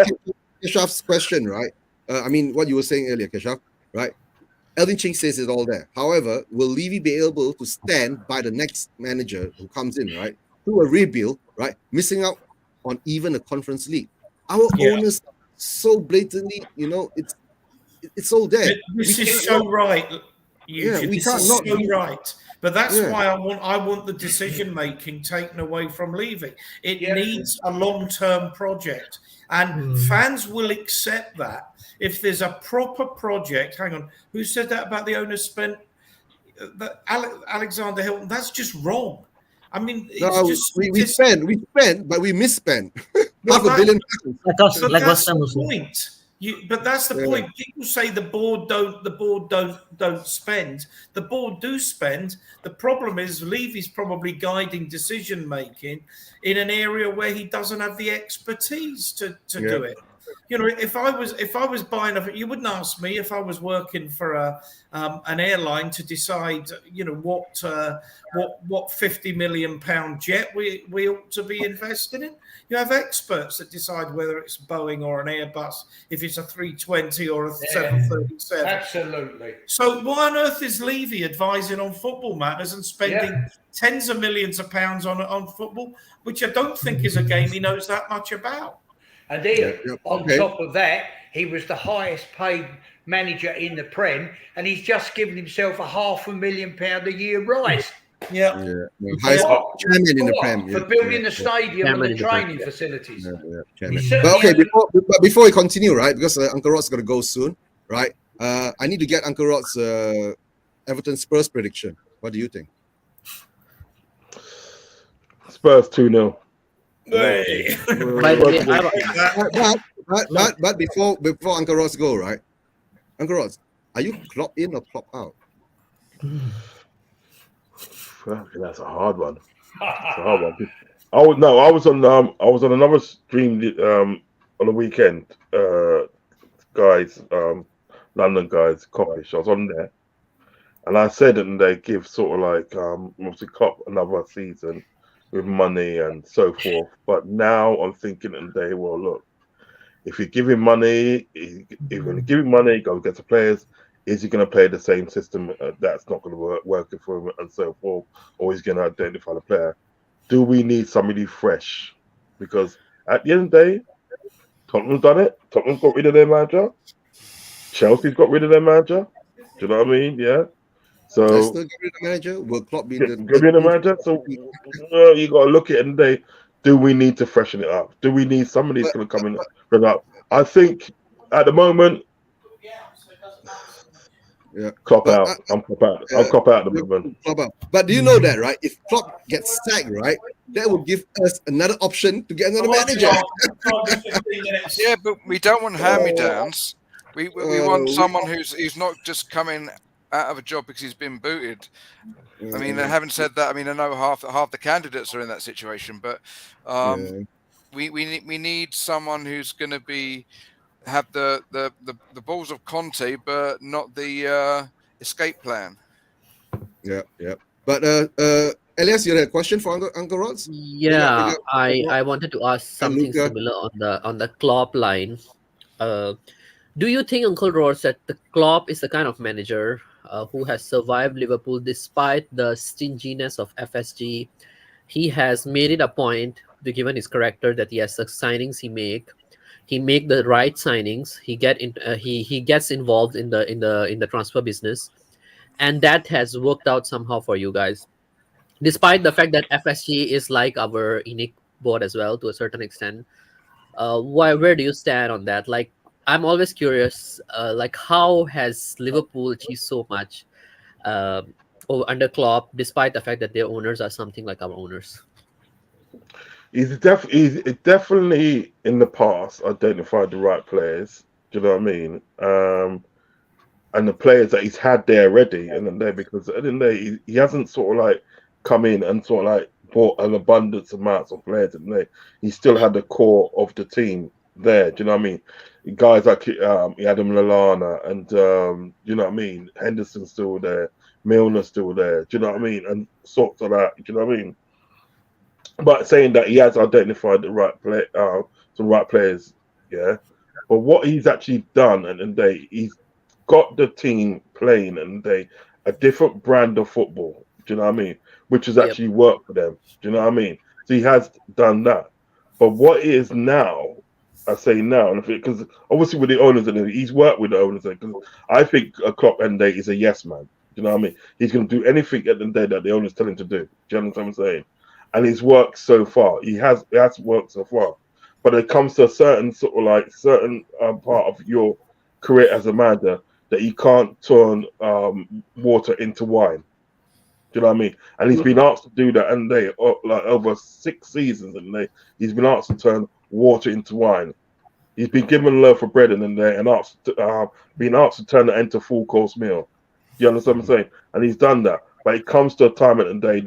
Keshaf's question, right? I mean, what you were saying earlier, Keshaf, right? Elvin Ching says it all there. However, will Levy be able to stand by the next manager who comes in, right, through a rebuild, right, missing out on even a Conference League? Our owners so blatantly, you know, it's all there. This is so right. We this can't is not so right. But that's why I want the decision making taken away from Levy. It needs a long-term project, and fans will accept that if there's a proper project. Hang on, who said that about the owners spent? Alexander Hilton. That's just wrong. I mean, we spent, but we misspent $500 million. Like that's the point. But that's the point. People say the board don't spend. The board do spend. The problem is Levy's probably guiding decision making in an area where he doesn't have the expertise to do it. You know, if I was buying you wouldn't ask me if I was working for an airline to decide, you know, what £50 million jet we ought to be investing in. You have experts that decide whether it's Boeing or an Airbus, if it's a 320 or a 737. Absolutely. So why on earth is Levy advising on football matters and spending tens of millions of pounds on football, which I don't think is a game he knows that much about? And then on top of that, he was the highest paid manager in the Prem, and he's just given himself £500,000 a year rise. Highest chairman in the Prem for building the stadium and the training facilities. But okay, before we continue, right? Because Uncle Rod's going to go soon, right? I need to get Uncle Rod's Everton Spurs prediction. What do you think? Spurs 2-0. But before Uncle Ross go, right? Uncle Ross, are you Klopp in or Klopp out? That's a hard one. That's a hard one. I was on another stream on the weekend. London guys, coffee. I was on there, and I said that they give sort of like obviously Klopp another season with money and so forth. But now I'm thinking today, well, look, if you give him money, go get the players. Is he going to play the same system that's not going to work for him and so forth, or is he going to identify the player? Do we need somebody fresh? Because at the end of the day, Tottenham's done it. Tottenham's got rid of their manager. Chelsea's got rid of their manager. Do you know what I mean? Yeah. So still get rid of the manager. Will Klopp be the manager? So you got to look at it and say, do we need to freshen it up? Do we need somebody who's going to come in and bring up? I think at the moment, Klopp out. I'm Klopp out. I'm Klopp out at the moment. But do you know that, right? If Klopp gets sacked, right, that will give us another option to get another manager. Yeah, but we don't want hand-me-downs. We want someone who's not just coming out of a job because he's been booted. I mean, Uh, having said that, I mean, I know half the candidates are in that situation, but yeah, we need someone who's going to have the balls of Conte, but not the escape plan. yeah, yeah. But Elias, you had a question for Uncle Rods? Yeah, I wanted to ask And something Luca. similar on the Klopp line. Uh, do you think, Uncle Ross, that the Klopp is the kind of manager who has survived Liverpool despite the stinginess of FSG? He has made it a point, given his character, that yes, the signings he make the right signings. He gets involved in the transfer business, and that has worked out somehow for you guys, despite the fact that FSG is like our unique board as well to a certain extent. Where do you stand on that? Like, I'm always curious, like how has Liverpool achieved so much um under Klopp, despite the fact that their owners are something like our owners? He's definitely in the past identified the right players. Do you know what I mean? And the players that he's had there ready, and then there because at the end of the day, he hasn't sort of like come in and sort of like bought an abundance amounts of players, and there he still had the core of the team there. Do you know what I mean? Guys like Adam Lallana and you know what I mean. Henderson's still there, Milner's still there. Do you know what I mean? And sorts of that. Do you know what I mean? But saying that he has identified the right some right players, yeah. But what he's actually done, and he's got the team playing, and a different brand of football. Do you know what I mean? Which has Yep. actually worked for them. Do you know what I mean? So he has done that. But what it is now, I say now, and because obviously with the owners, and he's worked with the owners, because I think a Klopp end day is a yes man. Do you know what I mean? He's going to do anything at the end of the day that the owners tell him to do. Do you understand what I'm saying? And he's worked so far. It has worked so far. But it comes to a certain sort of like certain part of your career as a manager that you can't turn water into wine. Do you know what I mean? And he's been asked to do that, and like over 6 seasons, and he's been asked to turn water into wine. He's been given a loaf of bread and been asked to turn that into full course meal. Do you understand what I'm saying? And he's done that. But it comes to a time at the day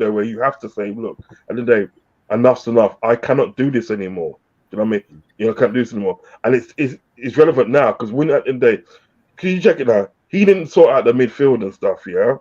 where you have to say, look, at the day, enough's enough. I cannot do this anymore. Do you know what I mean? I can't do this anymore. And it's relevant now because when at the end of the day, can you check it out? He didn't sort out the midfield and stuff, yeah.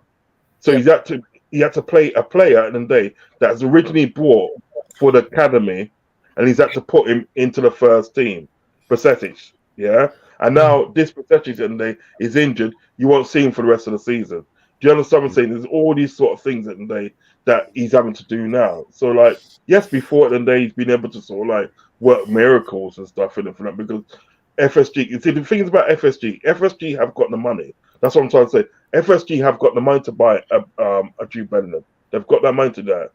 So Yep. he had to play a player at the end of the day that's originally brought for the academy, and he's had to put him into the first team. Percentage, yeah. And now this percentage and they is injured, you won't see him for the rest of the season. Do you understand what I'm saying? There's all these sort of things that he's having to do now. So like, yes, before the day he's been able to sort of like work miracles and stuff in it for that because FSG. You see the things about FSG have got the money. That's what I'm trying to say. FSG have got the money to buy a Jude Bellingham. They've got that money to do it.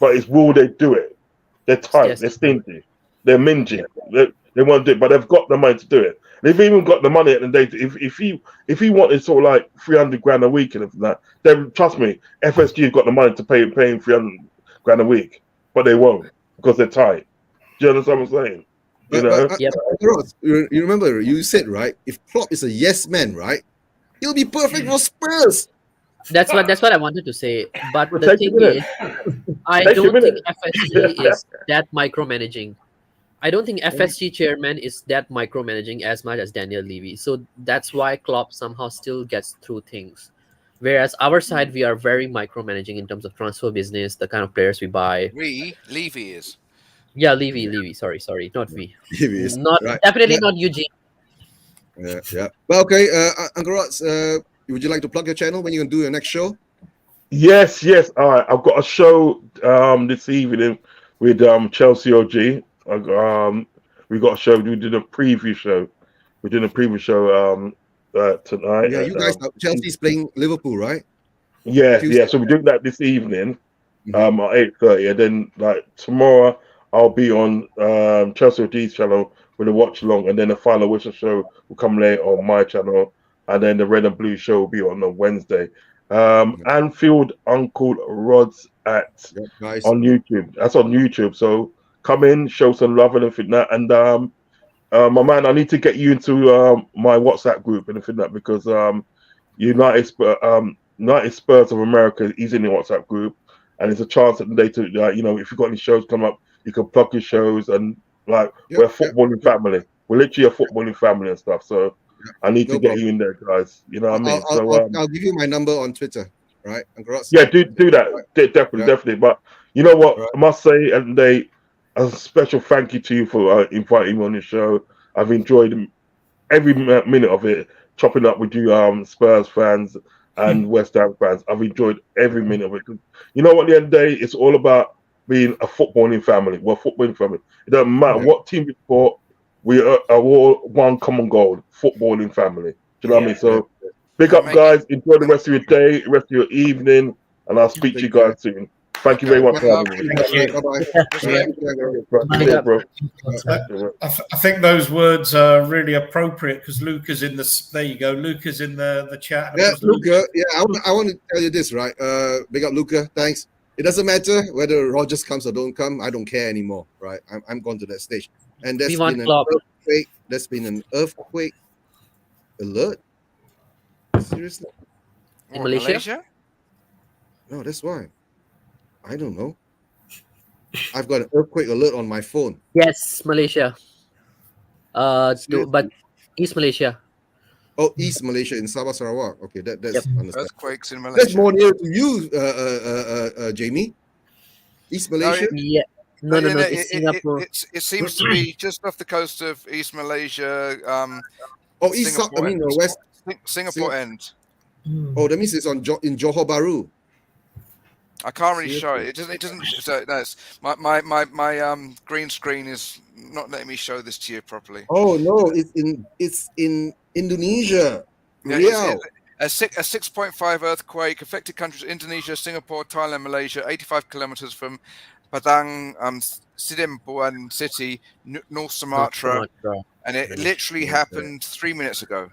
But it's will they do it? They're tight. Yes. They're stingy. They're mingy. They want to do it, but they've got the money to do it. They've even got the money at the day. If he wanted sort of like 300 grand a week and that, then trust me, FSG have got the money to pay him 300 grand a week, but they won't because they're tight. Do you understand what I'm saying? You know? Yep. Ross, you remember you said, right? If Klopp is a yes man, right, he'll be perfect for Spurs. That's what I wanted to say. But But the take a thing minute. is, I Take a don't think minute. FSG is that micromanaging. I don't think FSG chairman is that micromanaging as much as Daniel Levy. So that's why Klopp somehow still gets through things. Whereas our side, we are very micromanaging in terms of transfer business, the kind of players we buy. Levy is. Yeah, Levy. Sorry, not we. If he is, Not right. definitely not Eugene. Yeah. Well, okay, Uncle Rods, would you like to plug your channel when you can do your next show? Yes. All right. I've got a show this evening with Chelsea OG. We got a show. We did a preview show. We did a preview show tonight. Yeah, you guys, Chelsea's playing Liverpool, right? Yeah. Tuesday. So we're doing that this evening Mhm. at 8:30, and then like tomorrow I'll be on Chelsea OG's channel with a watch along, and then the final whistle show will come later on my channel, and then the red and blue show will be on Wednesday. Anfield Uncle Rods Yeah, guys. on YouTube. That's on YouTube. So come in, show some love and everything that. And my man, I need to get you into my WhatsApp group and everything that because United United Spurs of America. He's in the WhatsApp group, and it's a chance that they to if you've got any shows come up, you can plug your shows, and we're a footballing family. We're literally a footballing family and stuff. So I need to get you in there, guys. You know what I mean? I'll give you my number on Twitter, right? Yeah, do that. Definitely. But you know what? I must say, and a special thank you to you for inviting me on the show. I've enjoyed every minute of it, chopping up with you, Spurs fans and West Ham fans. I've enjoyed every minute of it. You know what? At the end of the day, it's all about being a footballing family. We're a footballing family. It doesn't matter what team we support. We are all one common goal: footballing family. Do you know what I mean? So, big up, guys. Enjoy the rest of your day, the rest of your evening, and I'll speak to you guys soon. Thank you very much for having me. I think those words are really appropriate because Luca's in the. There you go. Luca's in the chat. Yeah, Luca. Yeah, I want to tell you this, right? Big up, Luca. Thanks. It doesn't matter whether Rogers comes or don't come. I don't care anymore, right? I'm gone to that stage. And there's been an earthquake. There's been an earthquake alert. Seriously? In Malaysia? No, that's why. I don't know. I've got an earthquake alert on my phone. Yes, Malaysia. But East Malaysia. Oh, East Malaysia in Sabah, Sarawak. Okay, that's understandable. Earthquakes in Malaysia. That's more near to you, Jamie. East Malaysia. Yeah. No. It's Singapore. It seems to be just off the coast of East Malaysia. East. I mean, West. Singapore end. Oh, that means it's in Johor Bahru. I can't really show it. It doesn't. So no, it's my green screen is not letting me show this to you properly. Oh no, it's in Indonesia. Yeah, a 6.5 earthquake affected countries: Indonesia, Singapore, Thailand, Malaysia. 85 kilometers from Padang, Sidempuan City, North Sumatra, and it literally happened 3 minutes ago.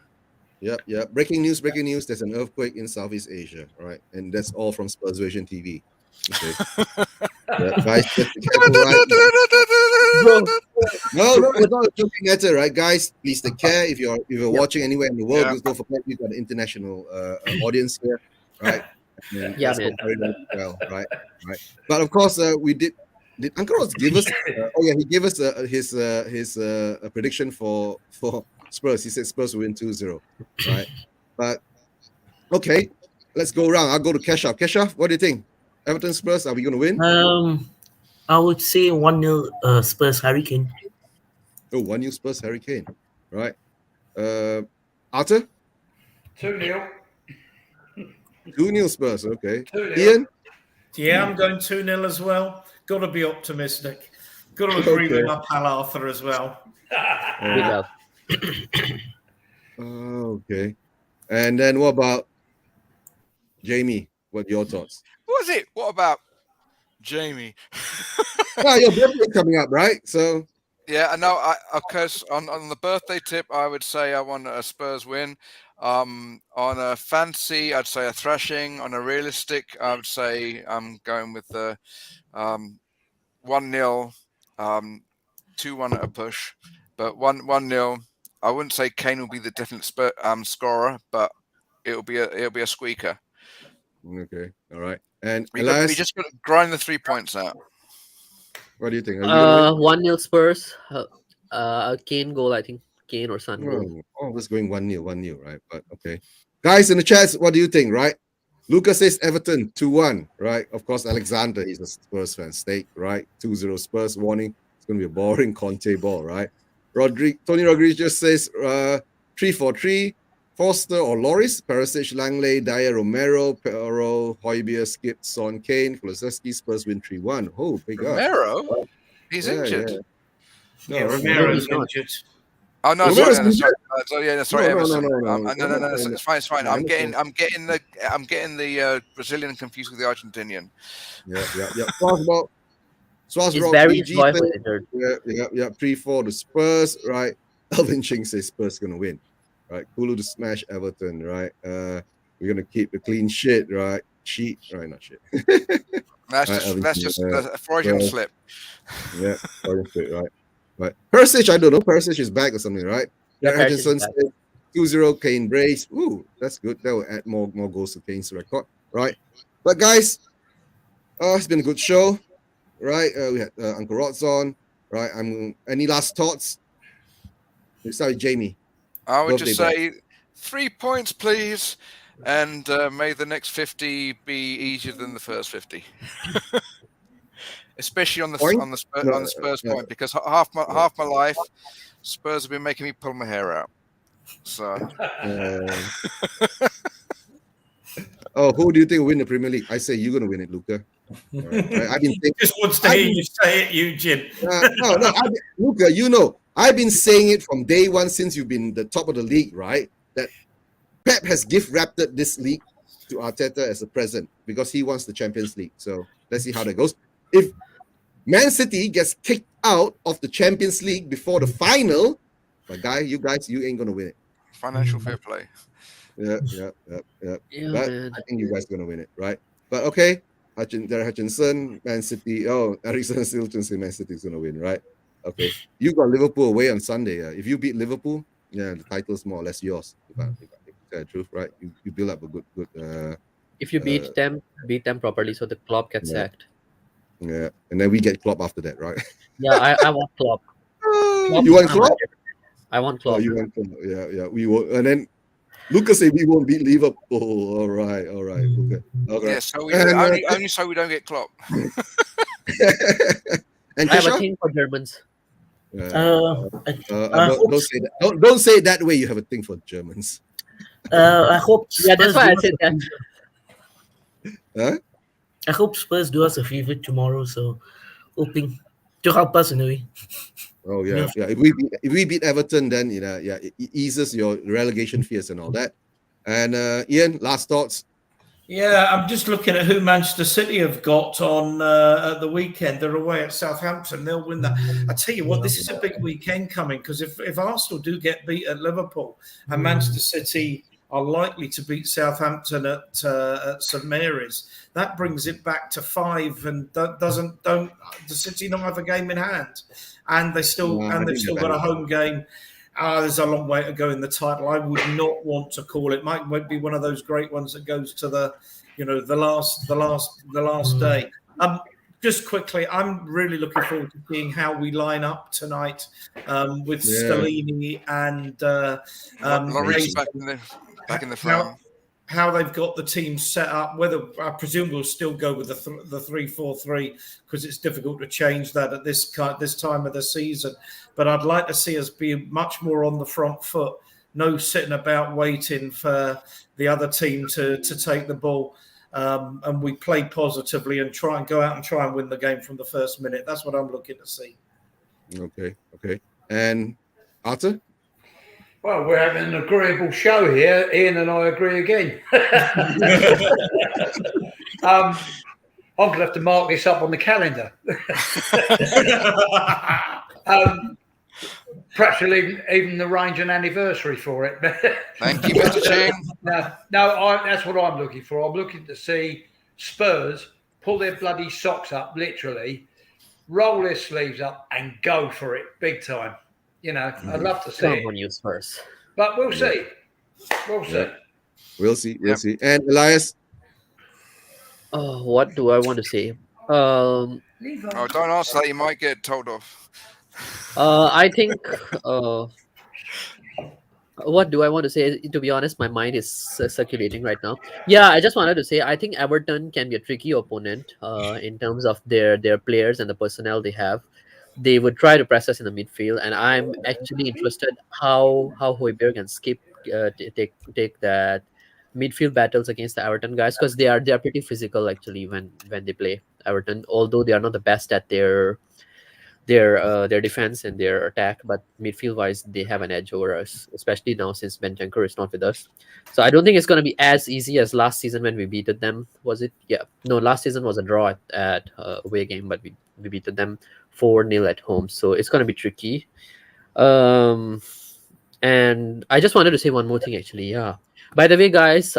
Yeah. Breaking news. There's an earthquake in Southeast Asia, right? And that's all from Spurs Vision TV. Okay. Guys, just be careful, right? No, it's not a joking matter, right, guys? Please take care. If you're watching anywhere in the world, just don't forget we've got an international audience here, right? And yeah, man. Well, right. But of course, we did Uncle Ross give us? He gave us his prediction for Spurs. He said Spurs will win 2-0, right? But okay, let's go around. I'll go to Keshav. Keshav, what do you think? Everton Spurs, are we going to win? I would say 1-0 Spurs Hurricane. Oh, 1-0 Spurs Hurricane, right? Arthur? 2-0. 2-0 Spurs, okay. 2-0. Ian? Yeah, I'm going 2-0 as well. Got to be optimistic. Got to agree with my pal Arthur as well. Okay. And then what about Jamie? What are your thoughts? What was it? What about Jamie? Your birthday coming up, right? So yeah, I know. Of course, on the birthday tip, I would say I want a Spurs win. On a fancy, I'd say a thrashing. On a realistic, I would say I'm going with the 1-0, 2-1 at a push, but 1-0. I wouldn't say Kane will be the definite scorer, but it'll be a squeaker. Okay, all right. And we just got to grind the 3 points out. What do you think? 1-0 Spurs. Kane goal, I think. Kane or Son goal. Always going 1-0, right? But okay, guys in the chat, what do you think? Right? Lucas says Everton 2-1, right? Of course, Alexander, he's a Spurs fan. Steak, right? 2-0 Spurs. Warning, it's going to be a boring Conte ball, right? Tony Rodriguez says 3-4-3. Foster or Loris, Perisic, Langley, Dyer, Romero, Perro, Højbjerg, Skip, Son, Kane, Kulusevski, Spurs win 3-1. Oh, big Romero? He's injured. Yeah, Romero's injured. Oh no, sorry. No. It's fine. I'm getting the Brazilian confused with the Argentinian. Yeah. It's very injured. Yeah. 3-4 to Spurs, right? Alvin Ching says Spurs gonna win. Right, Kulu to smash Everton, right? We're gonna keep the clean shit, right? Sheet, right? Not shit. That's just a Freudian slip. Yeah, Freudian slip, right? Perisic, I don't know. Perisic is back or something, right? Yeah, Hutchinson says 2-0 Kane brace. Ooh, that's good. That will add more goals to Kane's record, right? But guys, it's been a good show, right? We had Uncle Rod's on, right? Any last thoughts? We start with Jamie. I would Birthday just bash. say 3 points, please, and may the next 50 be easier than the first 50. Especially on the Point? on the Spurs, No, on the Spurs no. point, because half my life, Spurs have been making me pull my hair out. So Who do you think will win the Premier League? I say you're gonna win it, Luca. Right. I've been saying. Just wants to hear you say it, Eugene. No, Luca. You know, I've been saying it from day one since you've been the top of the league, right? That Pep has gift wrapped this league to Arteta as a present because he wants the Champions League. So let's see how that goes. If Man City gets kicked out of the Champions League before the final, you ain't gonna win it. financial fair play. Yeah. Yeah, But man. I think you guys are gonna win it, right? But okay, Derek Hutchinson, Man City. Oh, Ericsson still say Man City is gonna win, right? Okay, you got Liverpool away on Sunday. If you beat Liverpool, the title's more or less yours. If I tell the truth, right? You build up a good. If you beat them properly, so the Klopp gets Yeah. sacked. Yeah, and then we get Klopp after that, right? Yeah, I want Klopp. You want Klopp? I want Oh, Klopp. you want Klopp? Yeah. We will, and then Lucas say we won't beat Liverpool. All right, Lucas. Okay. Yeah, so And, only so we don't get Klopp. and I have a Kesha? thing for Germans. Don't say that. Don't say it that way. You have a thing for Germans. I hope Yeah, that's Spurs why I do us said a that. favor. Huh? I hope Spurs do us a favor tomorrow. So hoping to help us in a way. Oh yeah. If we beat Everton, then it eases your relegation fears and all that. And Ian, last thoughts. Yeah, I'm just looking at who Manchester City have got on at the weekend. They're away at Southampton. They'll win that. I tell you what, this is a big weekend coming because if Arsenal do get beat at Liverpool and Manchester City are likely to beat Southampton at St Mary's, that brings it back to 5. And don't the City not have a game in hand? And they've still got a home game. There's a long way to go in the title. I would not want to call it. Might be one of those great ones that goes to the last day. Just quickly, I'm really looking forward to seeing how we line up tonight with Stellini and Lloris back in the front. How they've got the team set up. Whether I presume we'll still go with the 3-4-3 because it's difficult to change that at this time of the season. But I'd like to see us be much more on the front foot. No sitting about waiting for the other team to take the ball. And we play positively and try and win the game from the first minute. That's what I'm looking to see. Okay. And Arthur? Well, we're having an agreeable show here. Ian and I agree again. I'm going to have to mark this up on the calendar. Perhaps you'll even arrange an anniversary for it. Thank you, Mr. Ching. That's what I'm looking for. I'm looking to see Spurs pull their bloody socks up, literally, roll their sleeves up and go for it big time. I'd love to see Come it. on, you Spurs. But we'll see. We'll see. And Elias? Oh, what do I want to say? Oh, don't ask that. You might get told off. I think. What do I want to say? To be honest, my mind is circulating right now. Yeah, I just wanted to say I think Everton can be a tricky opponent in terms of their players and the personnel they have. They would try to press us in the midfield, and I'm actually interested how Højbjerg and Skip take that midfield battles against the Everton guys because they are pretty physical actually when they play Everton. Although they are not the best at their defense and their attack, but midfield wise they have an edge over us, especially now since Bentancur is not with us. So I don't think it's going to be as easy as last season when we beat them. Was it? Yeah, no, last season was a draw at away game, but we beat them 4-0 at home, so it's going to be tricky. And I just wanted to say one more thing actually. Yeah, by the way guys,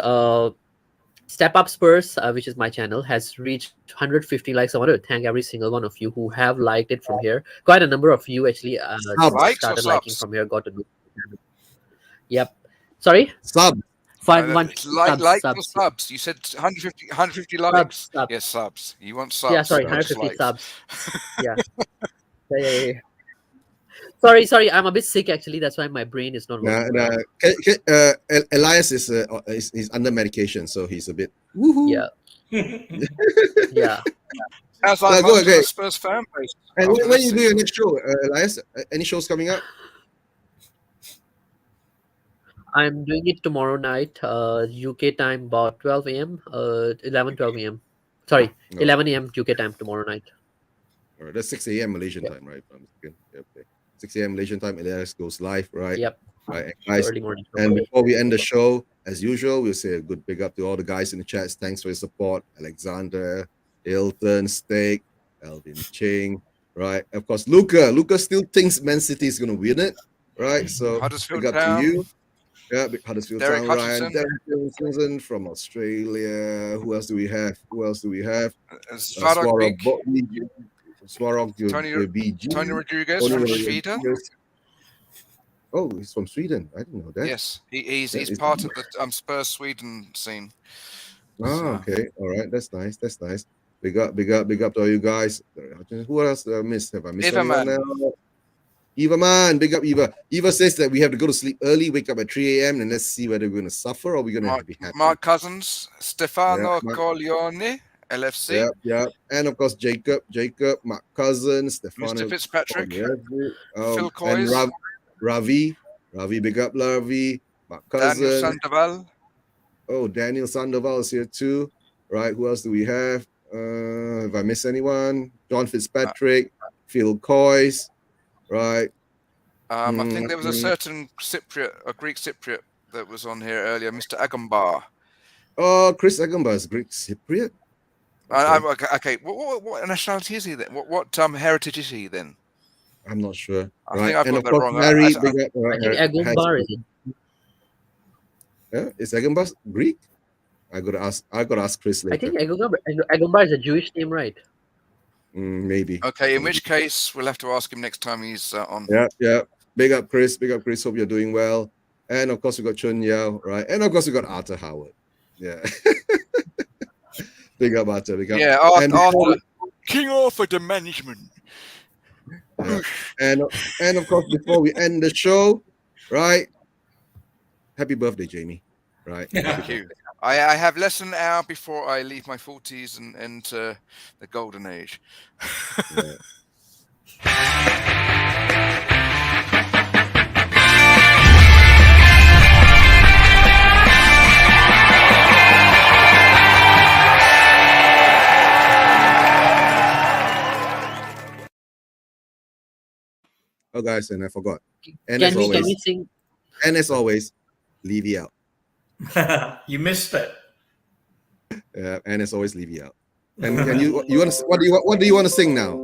Step Up Spurs, which is my channel, has reached 150 likes. I wanted to thank every single one of you who have liked it from here. Quite a number of you actually Likes or started liking subs? from here. Got to know. Yep. Sorry, Sub. 5-1 Likes or subs. subs? You said 150 likes. Subs. Yes, subs. You want subs? Yeah, sorry, not just 150 likes. subs. Yeah. Yeah. Sorry. I'm a bit sick actually. That's why my brain is not working. well. Elias is under medication, so he's a bit. Yeah. Yeah. As like Go, most of okay. the Spurs fan base. And after when this you do season. your next show, Elias? Any shows coming up? I'm doing it tomorrow night, UK time, about 12 a.m. 12 a.m. Sorry, No. 11 a.m. UK time tomorrow night. All right, that's 6 a.m. Malaysian time, right? I'm mistaken. Yep, okay. 6 a.m. Malaysian time, Elias goes live, right? Yep. Right, and guys. Early morning. And before we end the show, as usual, we'll say a good big up to all the guys in the chats. Thanks for your support. Alexander, Hilton, Steak, Alvin Ching, right? Of course, Luca. Luca still thinks Man City is going to win it, right? So Huddersfield big up Town. to you. Yeah, big Huddersfield Derek Town, Ryan. Hutchinson. Derek Hutchinson from Australia. Who else do we have? Svarog Beek. Swarog Tony BG. Tony Rodriguez Tony from Rodriguez. Sweden. Oh, he's from Sweden. I didn't know that. Yes, he's Yeah, part of the Spurs Sweden scene. Oh, So- okay. All right. That's nice. Big up to all you guys. Who else did I miss? Have I missed Eva anyone Man. else? Eva man, big up Eva. Eva says that we have to go to sleep early, wake up at 3 a.m. and let's see whether we're going to suffer or we're going to be happy. Mark Cousins, Stefano Yeah, Mark- Coglione, LFC. Yeah. And of course, Jacob, Mark Cousins, Stefano, Mr. Fitzpatrick, Phil and Coys, Ravi, big up Ravi, Mark Daniel Cousins. Sandoval. Oh, Daniel Sandoval is here too. Right. Who else do we have? If I miss anyone, John Fitzpatrick, Phil Coys. Right. I think there was a certain Greek Cypriot that was on here earlier, Mr. Agumbar. Oh, Chris Agumbar is Greek Cypriot. Okay. What nationality is he then? What heritage is he then? I'm not sure. I think I've and got of that course, wrong. Mary, I think Agumbar is is Agumbar Greek? I gotta ask Chris later. I think Agumbar is a Jewish name, right? Maybe. Okay, in which case we'll have to ask him next time he's on. Yeah. Big up Chris. Hope you're doing well. And of course we got Chun Yao, right? And of course we got Arthur Howard. Yeah. Big up Arthur. Yeah, Arthur. King Arthur the management. Yeah. And of course before we end the show, right? Happy birthday, Jamie. Right. Thank you. I have less than an hour before I leave my 40s and enter the golden age. Yeah. Oh, guys, and I forgot. And Can we sing? And as always, Levy out. You missed it. And as always, Levy out. And you want to what do you want to sing now?